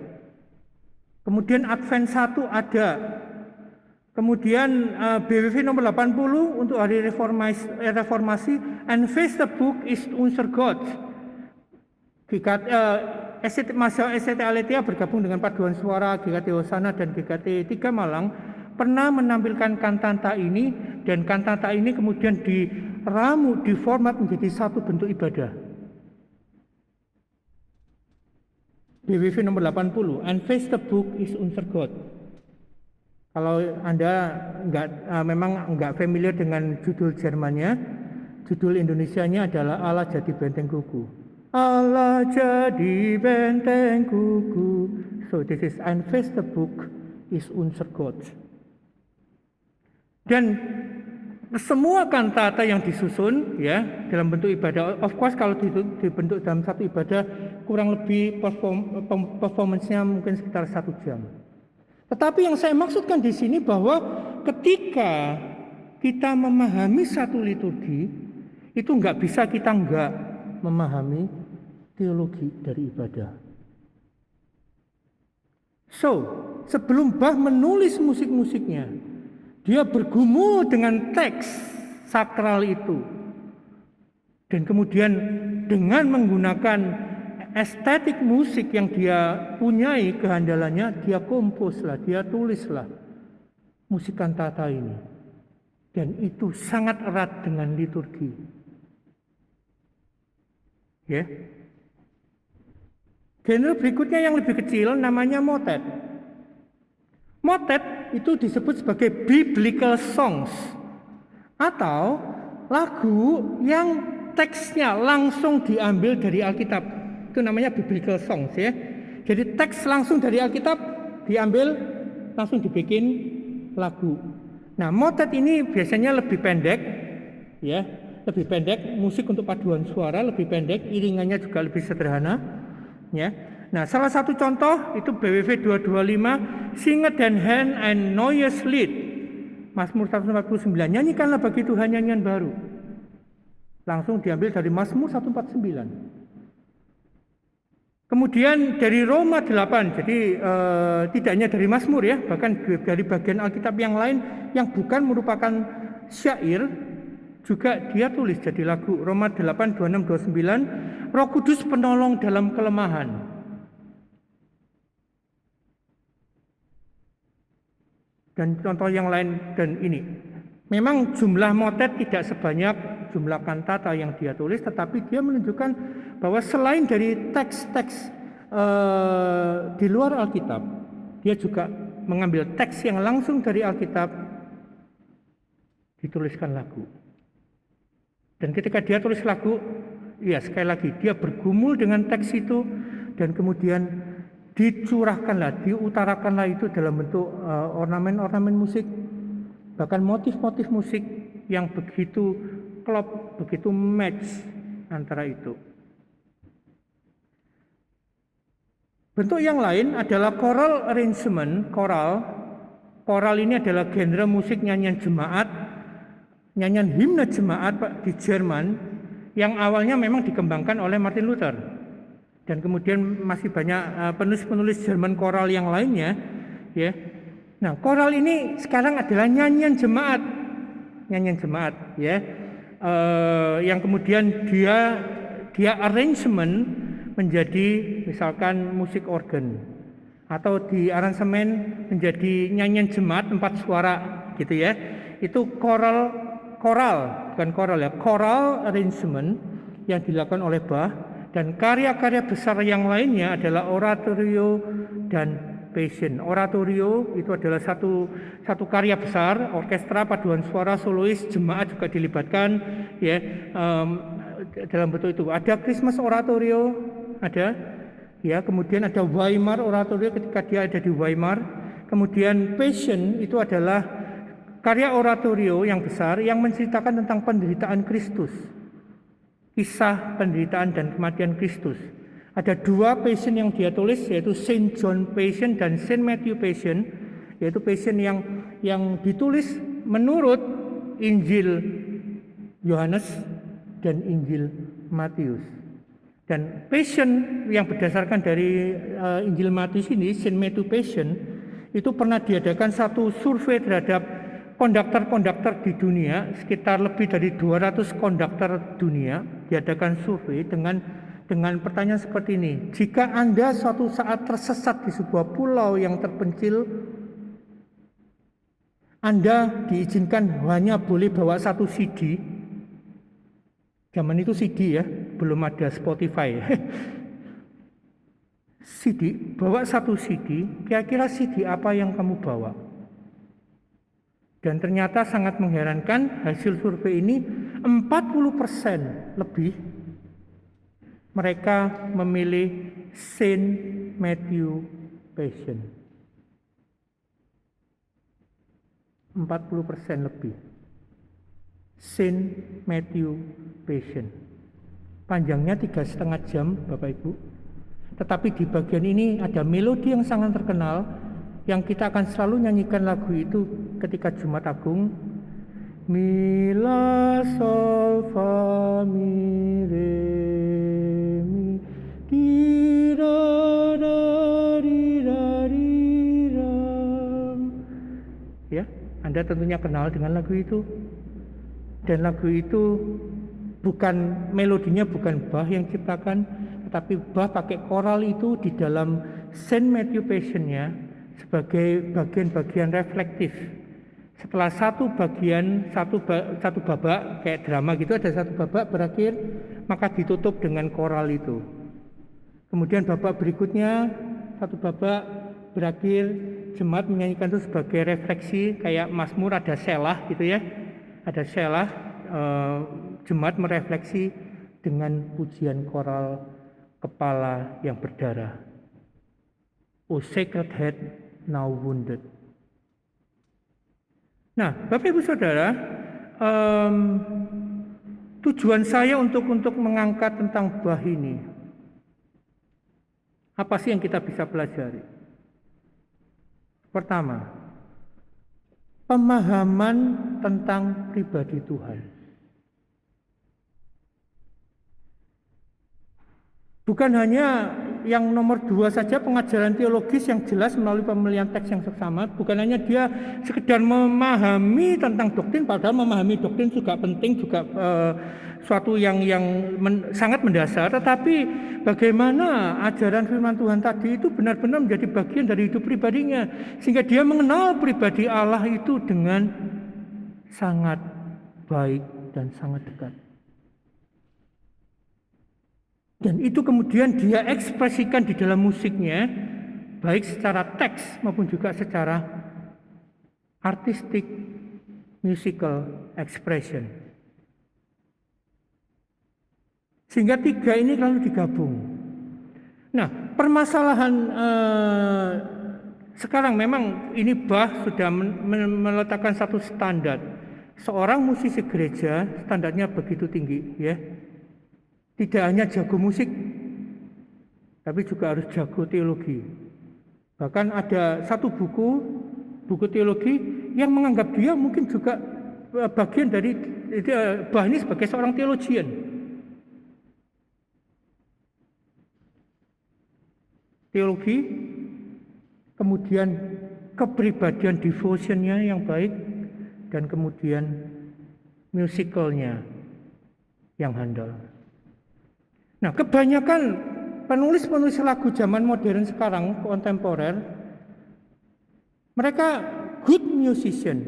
Kemudian Advent 1 ada. Kemudian BWV nomor 80 untuk hari reformasi, Ein fester Bug ist unser Gott. SCT Aletheia bergabung dengan paduan suara GKT Hosana dan GKT 3 Malang pernah menampilkan kantata ini, dan kantata ini kemudian diramu, diformat menjadi satu bentuk ibadah. BWV nomor 80, Ein fester Bug ist unser Gott. Kalau Anda memang enggak familiar dengan judul Jermannya, judul Indonesianya adalah Allah Jadi Benteng Kuku. Allah jadi benteng kuku. So this is Ein fester Bug ist unser Gott. Dan semua kantata yang disusun ya dalam bentuk ibadah, of course kalau dibentuk dalam satu ibadah kurang lebih performance-nya mungkin sekitar 1 jam. Tetapi yang saya maksudkan di sini bahwa ketika kita memahami satu liturgi, itu nggak bisa kita nggak memahami teologi dari ibadah. So, sebelum Bach menulis musik-musiknya, dia bergumul dengan teks sakral itu. Dan kemudian dengan menggunakan estetik musik yang dia punyai kehandalannya, dia komposlah, dia tulislah musik kantata ini. Dan itu sangat erat dengan liturgi. Ya. Genre berikutnya yang lebih kecil namanya motet. Motet itu disebut sebagai biblical songs atau lagu yang teksnya langsung diambil dari Alkitab. Itu namanya biblical songs ya. Jadi teks langsung dari Alkitab diambil langsung dibikin lagu. Nah, motet ini biasanya lebih pendek ya, lebih pendek, musik untuk paduan suara lebih pendek, iringannya juga lebih sederhana ya. Nah, salah satu contoh itu BWV 225, Singet den Herrn ein neues Lied. Mazmur 149, nyanyikanlah bagi Tuhan nyanyian baru. Langsung diambil dari Mazmur 149. Kemudian dari Roma 8, jadi tidak hanya dari Mazmur ya, bahkan dari bagian Alkitab yang lain yang bukan merupakan syair, juga dia tulis jadi lagu. Roma 8, 26, 29, Roh Kudus penolong dalam kelemahan. Dan contoh yang lain, dan ini memang jumlah motet tidak sebanyak jumlah kantata yang dia tulis, tetapi dia menunjukkan bahwa selain dari teks-teks di luar Alkitab, dia juga mengambil teks yang langsung dari Alkitab, dituliskan lagu. Dan ketika dia tulis lagu, ya sekali lagi dia bergumul dengan teks itu, dan kemudian dicurahkanlah, diutarakanlah itu dalam bentuk ornamen-ornamen musik, bahkan motif-motif musik yang begitu klop, begitu match antara itu. Bentuk yang lain adalah choral arrangement. Choral ini adalah genre musik nyanyian jemaat, nyanyian himne jemaat di Jerman yang awalnya memang dikembangkan oleh Martin Luther. Dan kemudian masih banyak penulis-penulis Jerman choral yang lainnya ya. Nah, koral ini sekarang adalah nyanyian jemaat, ya. Yang kemudian dia arrangement menjadi misalkan musik organ, atau di aransemen menjadi nyanyian jemaat 4 suara gitu ya. Itu choral arrangement yang dilakukan oleh Bach. Dan karya-karya besar yang lainnya adalah oratorio dan passion. Oratorio itu adalah satu karya besar, orkestra, paduan suara, solois, jemaat juga dilibatkan ya, dalam bentuk itu. Ada Christmas oratorio, ada ya, kemudian ada Weimar oratorio ketika dia ada di Weimar. Kemudian passion itu adalah karya oratorio yang besar yang menceritakan tentang penderitaan Kristus, kisah penderitaan dan kematian Kristus. Ada 2 passion yang dia tulis, yaitu Saint John Passion dan Saint Matthew Passion, yaitu passion yang ditulis menurut Injil Yohanes dan Injil Matius. Dan passion yang berdasarkan dari Injil Matius ini, Saint Matthew Passion, itu pernah diadakan satu survei terhadap konduktor di dunia, sekitar lebih dari 200 konduktor dunia, diadakan survei dengan pertanyaan seperti ini. Jika Anda suatu saat tersesat di sebuah pulau yang terpencil, Anda diizinkan hanya boleh bawa 1 CD. Zaman itu CD ya, belum ada Spotify. CD, bawa 1 CD, kira-kira CD apa yang kamu bawa? Dan ternyata sangat mengherankan, hasil survei ini 40% lebih mereka memilih Saint Matthew Passion. 40% lebih. Saint Matthew Passion. Panjangnya 3,5 jam, Bapak Ibu. Tetapi di bagian ini ada melodi yang sangat terkenal, yang kita akan selalu nyanyikan lagu itu ketika Jumat Agung. Mi la sol fa mi re mi di ra da di ra di ram. Ya, Anda tentunya kenal dengan lagu itu. Dan lagu itu bukan, melodinya bukan Bach yang ciptakan, tetapi Bach pakai koral itu di dalam Saint Matthew Passion-nya sebagai bagian-bagian reflektif. Setelah satu babak kayak drama gitu, ada satu babak berakhir, maka ditutup dengan koral itu. Kemudian babak berikutnya, satu babak berakhir, jemaat menyanyikan itu sebagai refleksi, kayak Mazmur ada selah gitu ya, ada selah, jemaat merefleksi dengan pujian koral kepala yang berdarah. O Sacred Head Now Wounded. Nah, Bapak Ibu Saudara, tujuan saya untuk mengangkat tentang Bach ini, apa sih yang kita bisa pelajari? Pertama, pemahaman tentang pribadi Tuhan. Bukan hanya yang nomor 2 saja, pengajaran teologis yang jelas melalui pemilihan teks yang seksama. Bukan hanya dia sekedar memahami tentang doktrin, padahal memahami doktrin juga penting, juga suatu yang sangat mendasar. Tetapi bagaimana ajaran firman Tuhan tadi itu benar-benar menjadi bagian dari hidup pribadinya, sehingga dia mengenal pribadi Allah itu dengan sangat baik dan sangat dekat. Dan itu kemudian dia ekspresikan di dalam musiknya, baik secara teks maupun juga secara artistic musical expression. Sehingga 3 ini lalu digabung. Nah, permasalahan sekarang memang ini Bach sudah meletakkan satu standar. Seorang musisi gereja standarnya begitu tinggi, ya. Tidak hanya jago musik, tapi juga harus jago teologi. Bahkan ada satu buku teologi yang menganggap dia mungkin juga bagian dari Bach ini sebagai seorang teologian. Teologi, kemudian kepribadian devotionnya yang baik, dan kemudian musikalnya yang handal. Nah, kebanyakan penulis-penulis lagu zaman modern sekarang, kontemporer, mereka good musician,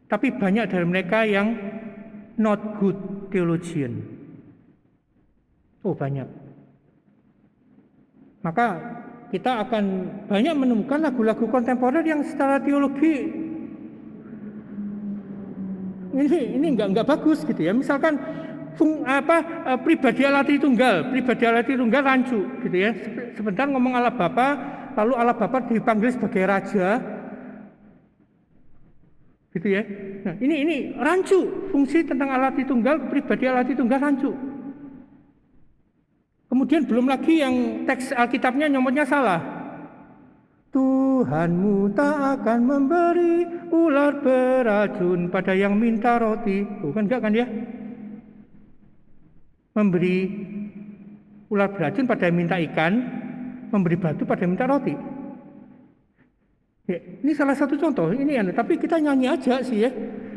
tapi banyak dari mereka yang not good theologian. Oh, banyak. Maka kita akan banyak menemukan lagu-lagu kontemporer yang secara teologi ini enggak bagus gitu ya. Misalkan pribadi Allah Tritunggal rancu gitu ya. Sebentar ngomong Allah Bapa, lalu Allah Bapa dipanggil sebagai raja. Gitu ya. Nah, ini rancu, fungsi tentang Allah Tritunggal, pribadi Allah Tritunggal rancu. Kemudian belum lagi yang teks Alkitabnya nyomotnya salah. Tuhanmu tak akan memberi ular beracun pada yang minta roti. Bukan enggak kan ya? Memberi ular beracun pada yang minta ikan, memberi batu pada yang minta roti. Ya, ini salah satu contoh. Ini tapi kita nyanyi aja sih ya,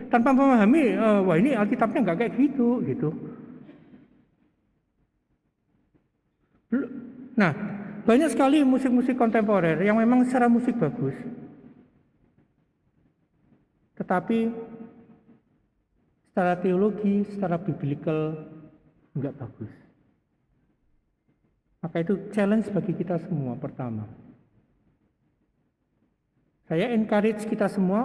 tanpa memahami. Wah, ini Alkitabnya enggak kayak gitu. Nah, banyak sekali musik-musik kontemporer yang memang secara musik bagus, tetapi secara teologi, secara biblical enggak bagus. Maka itu challenge bagi kita semua. Pertama, saya encourage kita semua,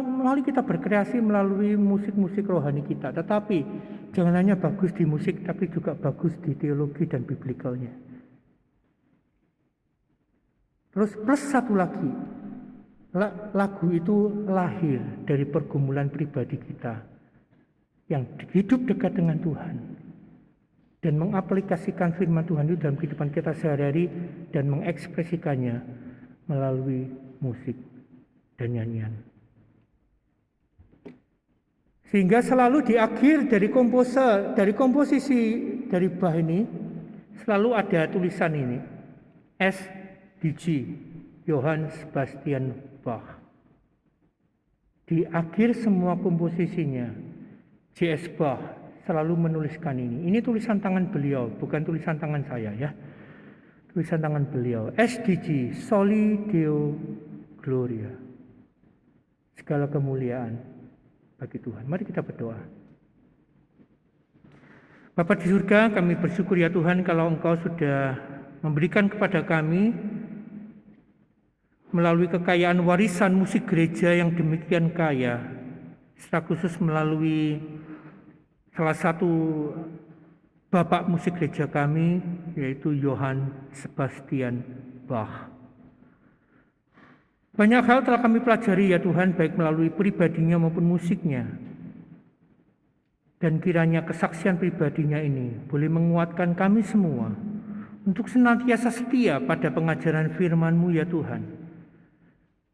mari kita berkreasi melalui musik-musik rohani kita, tetapi jangan hanya bagus di musik, tapi juga bagus di teologi dan biblicalnya. Terus plus satu lagi, lagu itu lahir dari pergumulan pribadi kita yang hidup dekat dengan Tuhan dan mengaplikasikan firman Tuhan itu dalam kehidupan kita sehari-hari dan mengekspresikannya melalui musik dan nyanyian. Sehingga selalu di akhir dari komposisi dari Bach ini selalu ada tulisan ini, SDG, Johann Sebastian Bach. Di akhir semua komposisinya, J.S. Bach selalu menuliskan ini. Ini tulisan tangan beliau, bukan tulisan tangan saya ya. Tulisan tangan beliau, SDG, Soli Deo Gloria. Segala kemuliaan bagi Tuhan. Mari kita berdoa. Bapa di surga, kami bersyukur ya Tuhan kalau Engkau sudah memberikan kepada kami melalui kekayaan warisan musik gereja yang demikian kaya, secara khusus melalui salah satu bapak musik gereja kami, yaitu Johann Sebastian Bach. Banyak hal telah kami pelajari ya Tuhan, baik melalui pribadinya maupun musiknya. Dan kiranya kesaksian pribadinya ini boleh menguatkan kami semua untuk senantiasa setia pada pengajaran firman-Mu ya Tuhan.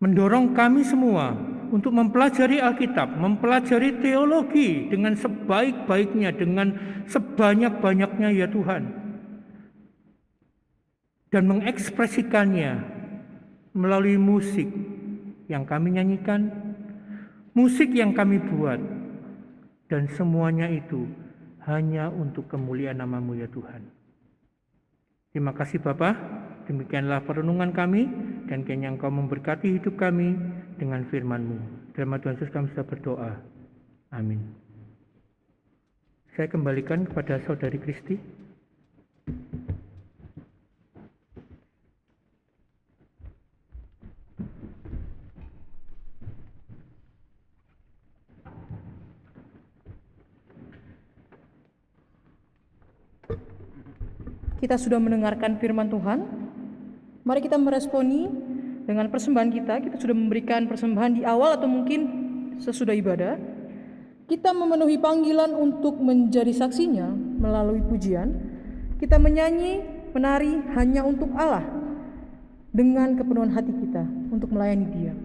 Mendorong kami semua untuk mempelajari Alkitab, mempelajari teologi dengan sebaik-baiknya, dengan sebanyak-banyaknya ya Tuhan. Dan mengekspresikannya melalui musik yang kami nyanyikan, musik yang kami buat, dan semuanya itu hanya untuk kemuliaan nama-Mu ya Tuhan. Terima kasih Bapa, demikianlah perenungan kami, dan kiranya Engkau memberkati hidup kami dengan firman-Mu. Dalam nama Tuhan Yesus kami sudah berdoa. Amin. Saya kembalikan kepada Saudari Kristi. Kita sudah mendengarkan firman Tuhan. Mari kita meresponi dengan persembahan kita. Kita sudah memberikan persembahan di awal atau mungkin sesudah ibadah. Kita memenuhi panggilan untuk menjadi saksinya melalui pujian. Kita menyanyi, menari hanya untuk Allah dengan kepenuhan hati kita untuk melayani Dia.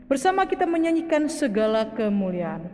Bersama kita menyanyikan segala kemuliaan.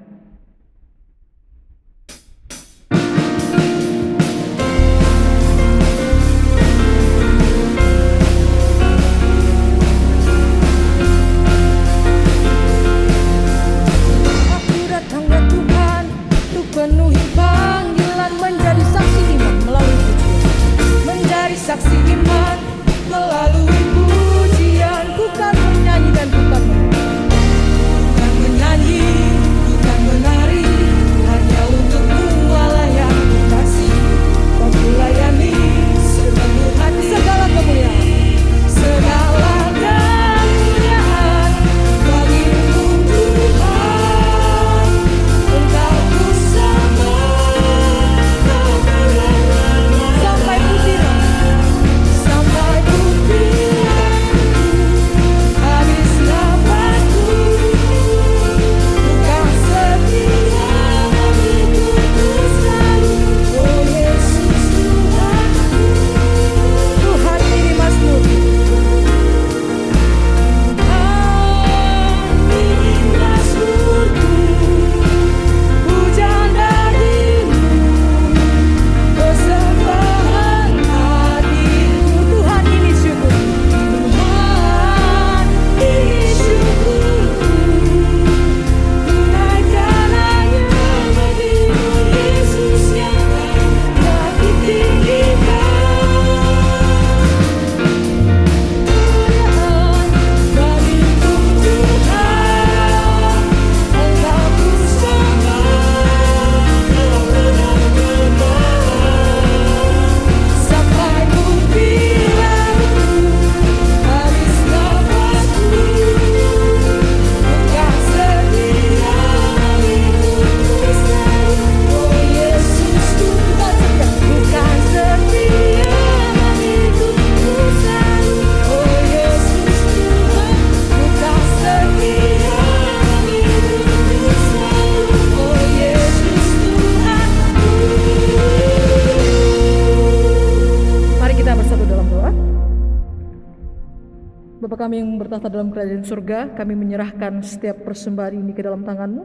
Bapa kami yang bertahta dalam kerajaan surga, kami menyerahkan setiap persembahan ini ke dalam tangan-Mu.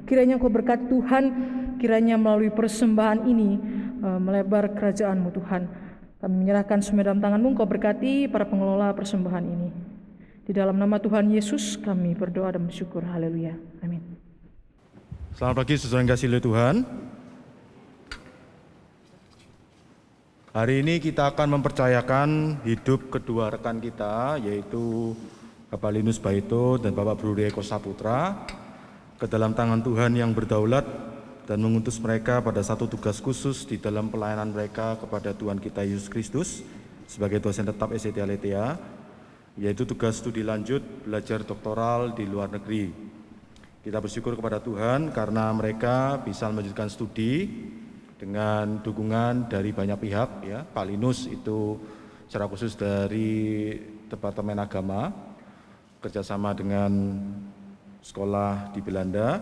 Kiranya Engkau berkati Tuhan, kiranya melalui persembahan ini melebar kerajaan-Mu Tuhan. Kami menyerahkan semua dalam tangan-Mu, Engkau berkati para pengelola persembahan ini. Di dalam nama Tuhan Yesus kami berdoa dan bersyukur. Haleluya. Amin. Selamat pagi saudara yang kasih oleh Tuhan. Hari ini kita akan mempercayakan hidup kedua rekan kita, yaitu Bapak Linus Baito dan Bapak Bruri Eko Saputra, ke dalam tangan Tuhan yang berdaulat dan mengutus mereka pada satu tugas khusus di dalam pelayanan mereka kepada Tuhan kita Yesus Kristus sebagai dosen tetap SCT Aletheia, yaitu tugas studi lanjut belajar doktoral di luar negeri. Kita bersyukur kepada Tuhan karena mereka bisa melanjutkan studi dengan dukungan dari banyak pihak, ya. Pak Linus itu secara khusus dari Departemen Agama, kerjasama dengan sekolah di Belanda.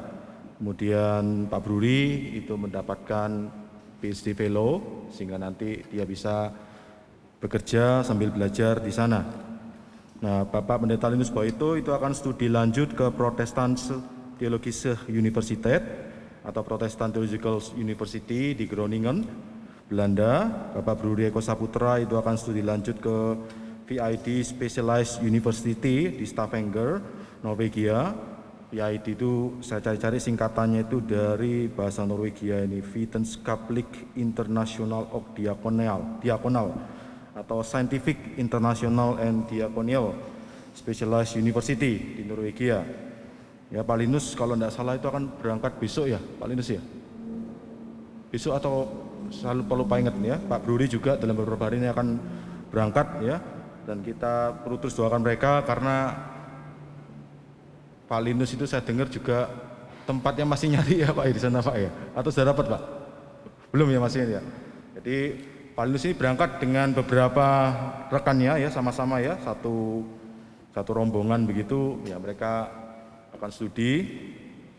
Kemudian Pak Bruri itu mendapatkan PhD Fellow, sehingga nanti dia bisa bekerja sambil belajar di sana. Nah, Bapak Pendeta Linus Baito itu akan studi lanjut ke Protestantse Theologische Universiteit atau Protestant Theological University di Groningen, Belanda. Bapak Bruri Eko Saputra itu akan studi lanjut ke VID Specialized University di Stavanger, Norwegia. VID itu saya cari-cari singkatannya itu dari bahasa Norwegia ini, Vetenskaplik International og Diakonal atau Scientific International and Diakonal Specialized University di Norwegia. Ya, Pak Linus kalau tidak salah itu akan berangkat besok ya, Pak Linus ya? Besok atau selalu lupa ingat ya, Pak Bruri juga dalam beberapa hari ini akan berangkat ya. Dan kita perlu terus doakan mereka karena Pak Linus itu saya dengar juga tempatnya masih nyari ya Pak di sana Pak ya? Atau sudah dapat Pak? Belum ya masih ya? Jadi Pak Linus ini berangkat dengan beberapa rekannya ya, sama-sama ya, satu rombongan begitu ya, mereka akan studi.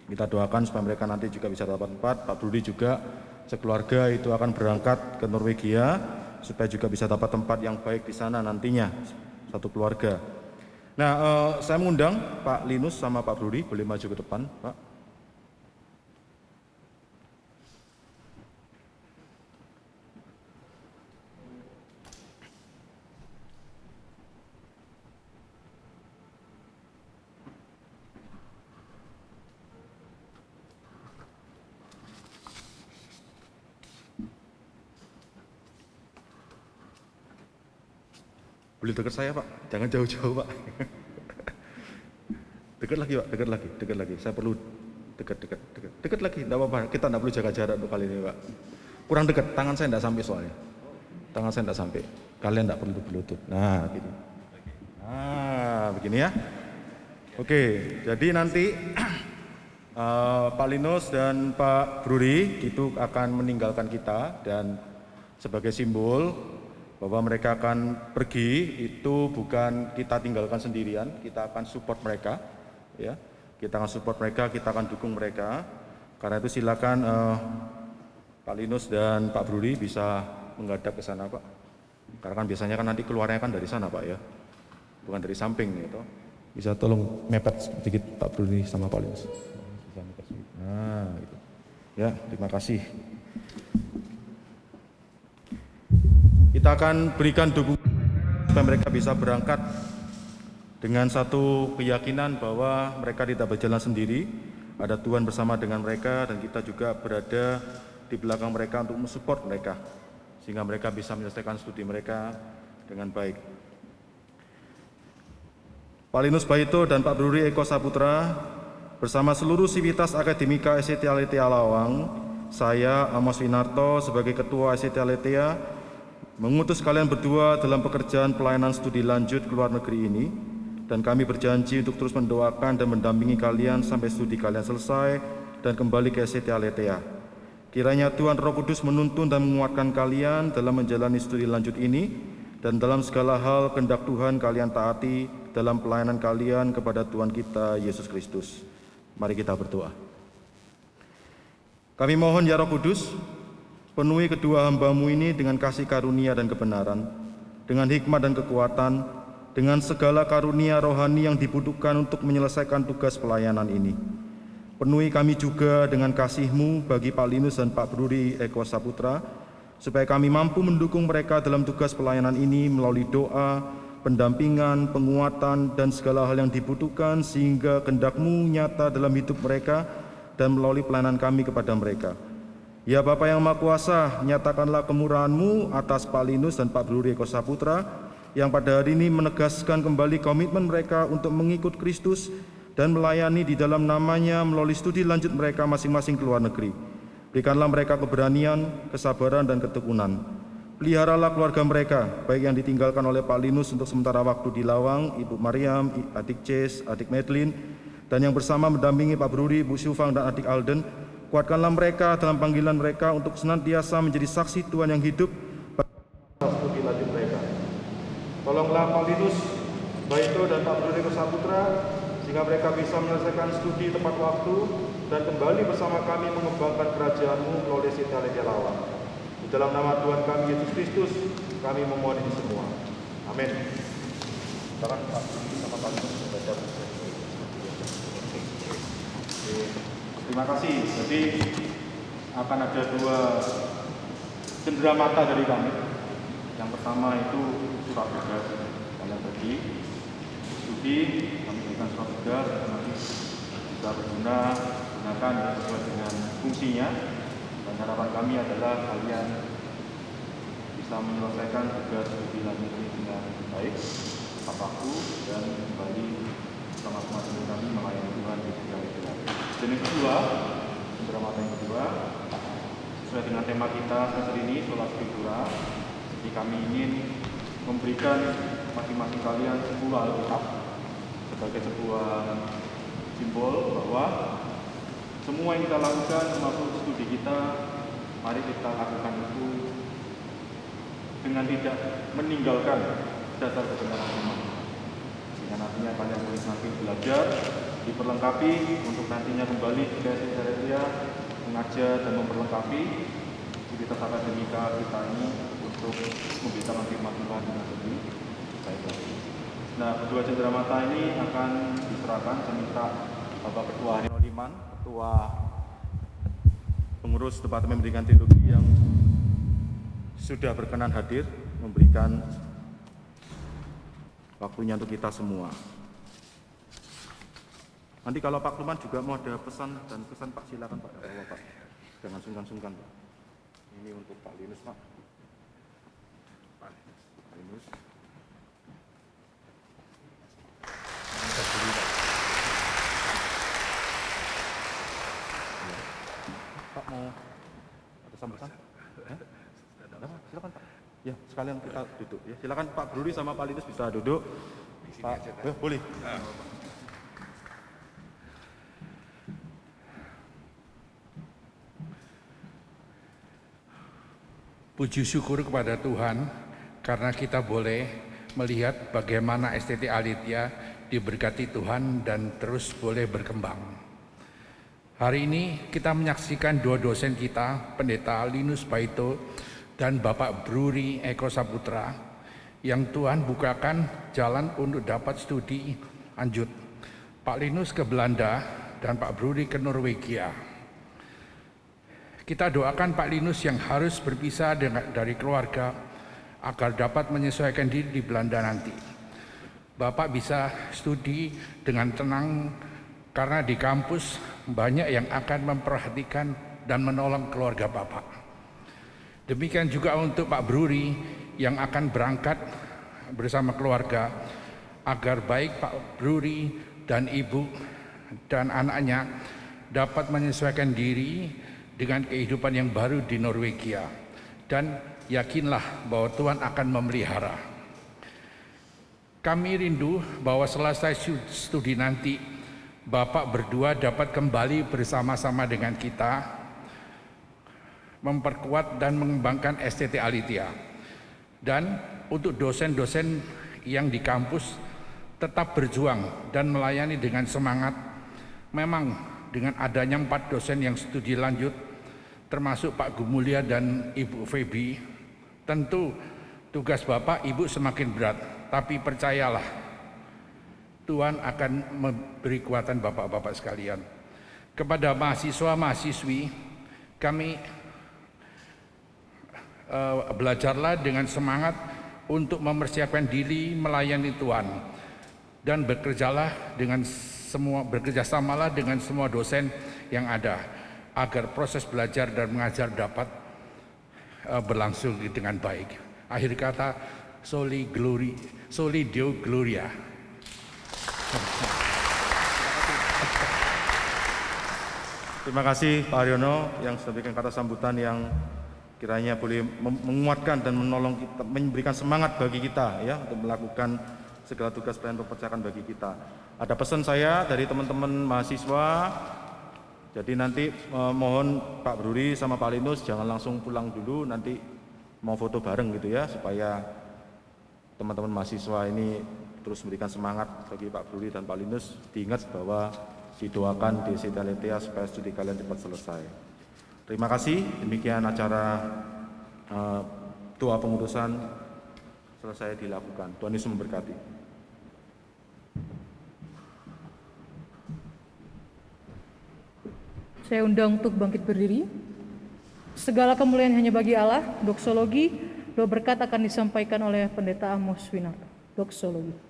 Kita doakan supaya mereka nanti juga bisa dapat tempat. Pak Brudi juga sekeluarga itu akan berangkat ke Norwegia supaya juga bisa dapat tempat yang baik di sana nantinya, satu keluarga. Nah, saya mengundang Pak Linus sama Pak Brudi, boleh maju ke depan Pak. Boleh dekat saya Pak, jangan jauh-jauh Pak. Dekat lagi Pak, dekat lagi. Saya perlu dekat lagi, tidak apa-apa. Kita tidak perlu jaga jarak untuk kali ini Pak. Kurang dekat, tangan saya tidak sampai soalnya. Tangan saya tidak sampai. Kalian tidak perlu berlutut. Nah, gitu. Nah, begini ya. Oke, jadi nanti Pak Linus dan Pak Bruri itu akan meninggalkan kita, dan sebagai simbol bahwa mereka akan pergi itu bukan kita tinggalkan sendirian, kita akan support mereka ya. Kita akan support mereka, kita akan dukung mereka. Karena itu silakan Pak Linus dan Pak Bruri bisa menghadap ke sana Pak. Karena kan biasanya kan nanti keluarnya kan dari sana Pak ya. Bukan dari samping gitu. Bisa tolong mepet sedikit Pak Bruri sama Pak Linus. Nah, gitu. Ya, terima kasih. Kita akan berikan dukungan supaya mereka bisa berangkat dengan satu keyakinan bahwa mereka tidak berjalan sendiri, ada Tuhan bersama dengan mereka, dan kita juga berada di belakang mereka untuk mensupport mereka sehingga mereka bisa menyelesaikan studi mereka dengan baik. Pak Linus Baito dan Pak Bruri Eko Saputra bersama seluruh sivitas akademika SCT Aletheia Lawang, saya Amos Winarto sebagai Ketua SCT Aletheia mengutus kalian berdua dalam pekerjaan pelayanan studi lanjut ke luar negeri ini, dan kami berjanji untuk terus mendoakan dan mendampingi kalian sampai studi kalian selesai dan kembali ke SCT Aletheia. Kiranya Tuhan Roh Kudus menuntun dan menguatkan kalian dalam menjalani studi lanjut ini, dan dalam segala hal kehendak Tuhan kalian taati dalam pelayanan kalian kepada Tuhan kita Yesus Kristus. Mari kita berdoa. Kami mohon ya Roh Kudus, penuhi kedua hamba-Mu ini dengan kasih karunia dan kebenaran, dengan hikmat dan kekuatan, dengan segala karunia rohani yang dibutuhkan untuk menyelesaikan tugas pelayanan ini. Penuhi kami juga dengan kasih-Mu bagi Pak Linus dan Pak Bruri Eko Saputra, supaya kami mampu mendukung mereka dalam tugas pelayanan ini melalui doa, pendampingan, penguatan, dan segala hal yang dibutuhkan sehingga kehendak-Mu nyata dalam hidup mereka dan melalui pelayanan kami kepada mereka. Ya Bapa yang Maha Kuasa, nyatakanlah kemurahan-Mu atas Pak Linus dan Pak Bruri Eko Saputra yang pada hari ini menegaskan kembali komitmen mereka untuk mengikut Kristus dan melayani di dalam namanya melalui studi lanjut mereka masing-masing ke luar negeri. Berikanlah mereka keberanian, kesabaran, dan ketekunan. Peliharalah keluarga mereka, baik yang ditinggalkan oleh Pak Linus untuk sementara waktu di Lawang, Ibu Mariam, adik Ces, adik Medlin, dan yang bersama mendampingi Pak Bruri, Ibu Syufang, dan adik Alden. Kuatkanlah mereka dalam panggilan mereka untuk senantiasa menjadi saksi Tuhan yang hidup studi lanjut mereka. Tolonglah Pak Linus, Baito, dan Pak Bruri Eko Saputra, sehingga mereka bisa menyelesaikan studi tepat waktu dan kembali bersama kami mengembangkan kerajaan-Mu melalui Siti Aletia Lawang. Di dalam nama Tuhan kami Yesus Kristus, kami memohon ini semua. Amin. Sekarang Pak sama Pak Linus membaca. Terima kasih. Jadi akan ada 2 cenderamata dari kami. Yang pertama itu surat tugas kalian bagi studi, kami berikan surat tugas nanti bisa gunakan sesuai dengan fungsinya. Dan harapan kami adalah kalian bisa menyelesaikan tugas studi lanjut ini dengan baik, tepat waktu, dan kembali sama-sama dengan kami melayani Tuhan di segala jalan. Dan yang kedua, cenderamata yang kedua, sesuai dengan tema kita semester ini, Sola Scriptura, jadi kami ingin memberikan masing-masing kalian 10 Alkitab sebagai sebuah simbol bahwa semua yang kita lakukan termasuk studi kita, mari kita lakukan itu dengan tidak meninggalkan dasar kebenaran iman. Sehingga nantinya kalian boleh semakin belajar, diperlengkapi untuk nantinya kembali ke Aletia, mengajar dan memperlengkapi aktivitas akademika kita ini untuk memberitakan firman Tuhan dengan lebih baik lagi. Nah, kedua cenderamata ini akan diserahkan. Saya minta Bapak Ketua Hari Oliman, Ketua Pengurus Departemen Pendidikan Teologi yang sudah berkenan hadir memberikan waktunya untuk kita semua. Nanti kalau Pak Kluman juga mau ada pesan dan kesan Pak, silakan Pak. Pak. Jangan sungkan-sungkan Pak. Ini untuk Pak Linus Pak. Pak Linus. Pak mau ada sambutan? Silakan Pak. Ya, sekalian kita duduk ya. Silakan Pak Bruri sama Pak Linus bisa duduk. Pak, boleh. Puji syukur kepada Tuhan karena kita boleh melihat bagaimana STT Aletia diberkati Tuhan dan terus boleh berkembang. Hari ini kita menyaksikan 2 dosen kita, Pendeta Linus Baito dan Bapak Bruri Eko Saputra, yang Tuhan bukakan jalan untuk dapat studi lanjut. Pak Linus ke Belanda dan Pak Bruri ke Norwegia. Kita doakan Pak Linus yang harus berpisah dari keluarga agar dapat menyesuaikan diri di Belanda nanti. Bapak bisa studi dengan tenang karena di kampus banyak yang akan memperhatikan dan menolong keluarga Bapak. Demikian juga untuk Pak Bruri yang akan berangkat bersama keluarga agar baik Pak Bruri dan Ibu dan anaknya dapat menyesuaikan diri dengan kehidupan yang baru di Norwegia, dan yakinlah bahwa Tuhan akan memelihara. Kami rindu bahwa selesai studi nanti Bapak berdua dapat kembali bersama-sama dengan kita memperkuat dan mengembangkan STT Aletia. Dan untuk dosen-dosen yang di kampus tetap berjuang dan melayani dengan semangat. Memang dengan adanya 4 dosen yang studi lanjut, termasuk Pak Gumulia dan Ibu Febi, tentu tugas Bapak Ibu semakin berat. tapi percayalah, Tuhan akan memberi kekuatan bapak-bapak sekalian. Kepada mahasiswa-mahasiswi, kami belajarlah dengan semangat untuk mempersiapkan diri melayani Tuhan, dan bekerjasamalah dengan semua dosen yang ada agar proses belajar dan mengajar dapat berlangsung dengan baik. Akhir kata, Soli Deo Gloria. Terima kasih Pak Haryono yang sudah berikan kata sambutan yang kiranya boleh menguatkan dan menolong kita, memberikan semangat bagi kita ya untuk melakukan segala tugas pelayanan pepercayakan bagi kita. Ada pesan saya dari teman-teman mahasiswa. Jadi nanti mohon Pak Bruri sama Pak Linus jangan langsung pulang dulu, nanti mau foto bareng gitu ya, supaya teman-teman mahasiswa ini terus memberikan semangat bagi Pak Bruri dan Pak Linus. Diingat bahwa didoakan di Sitaletea supaya studi kalian cepat selesai. Terima kasih, demikian acara doa pengurusan selesai dilakukan. Tuhan Yesus memberkati. Saya undang untuk bangkit berdiri. Segala kemuliaan hanya bagi Allah. Doksologi, doa berkat akan disampaikan oleh Pendeta Amos Winarto. Doksologi.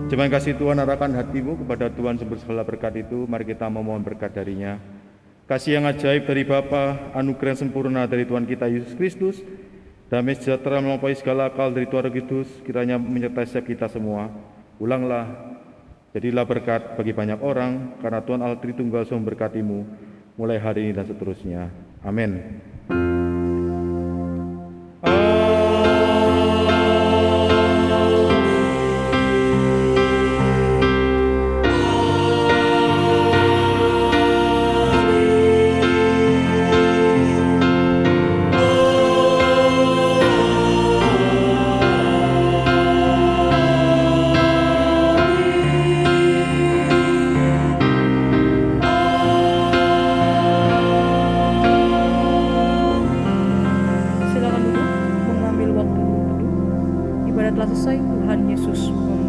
Terima kasih Tuhan, arahkan hatimu kepada Tuhan sumber segala berkat itu. Mari kita memohon berkat darinya. Kasih yang ajaib dari Bapa, anugerah yang sempurna dari Tuhan kita Yesus Kristus, damai sejahtera melampaui segala akal dari Tuhan Roh Kudus, kiranya menyertai setiap kita semua. Ulanglah, jadilah berkat bagi banyak orang, karena Tuhan Allah Tritunggal sudah memberkatimu, mulai hari ini dan seterusnya. Amin. Telah selesai, Tuhan Yesus memberkati.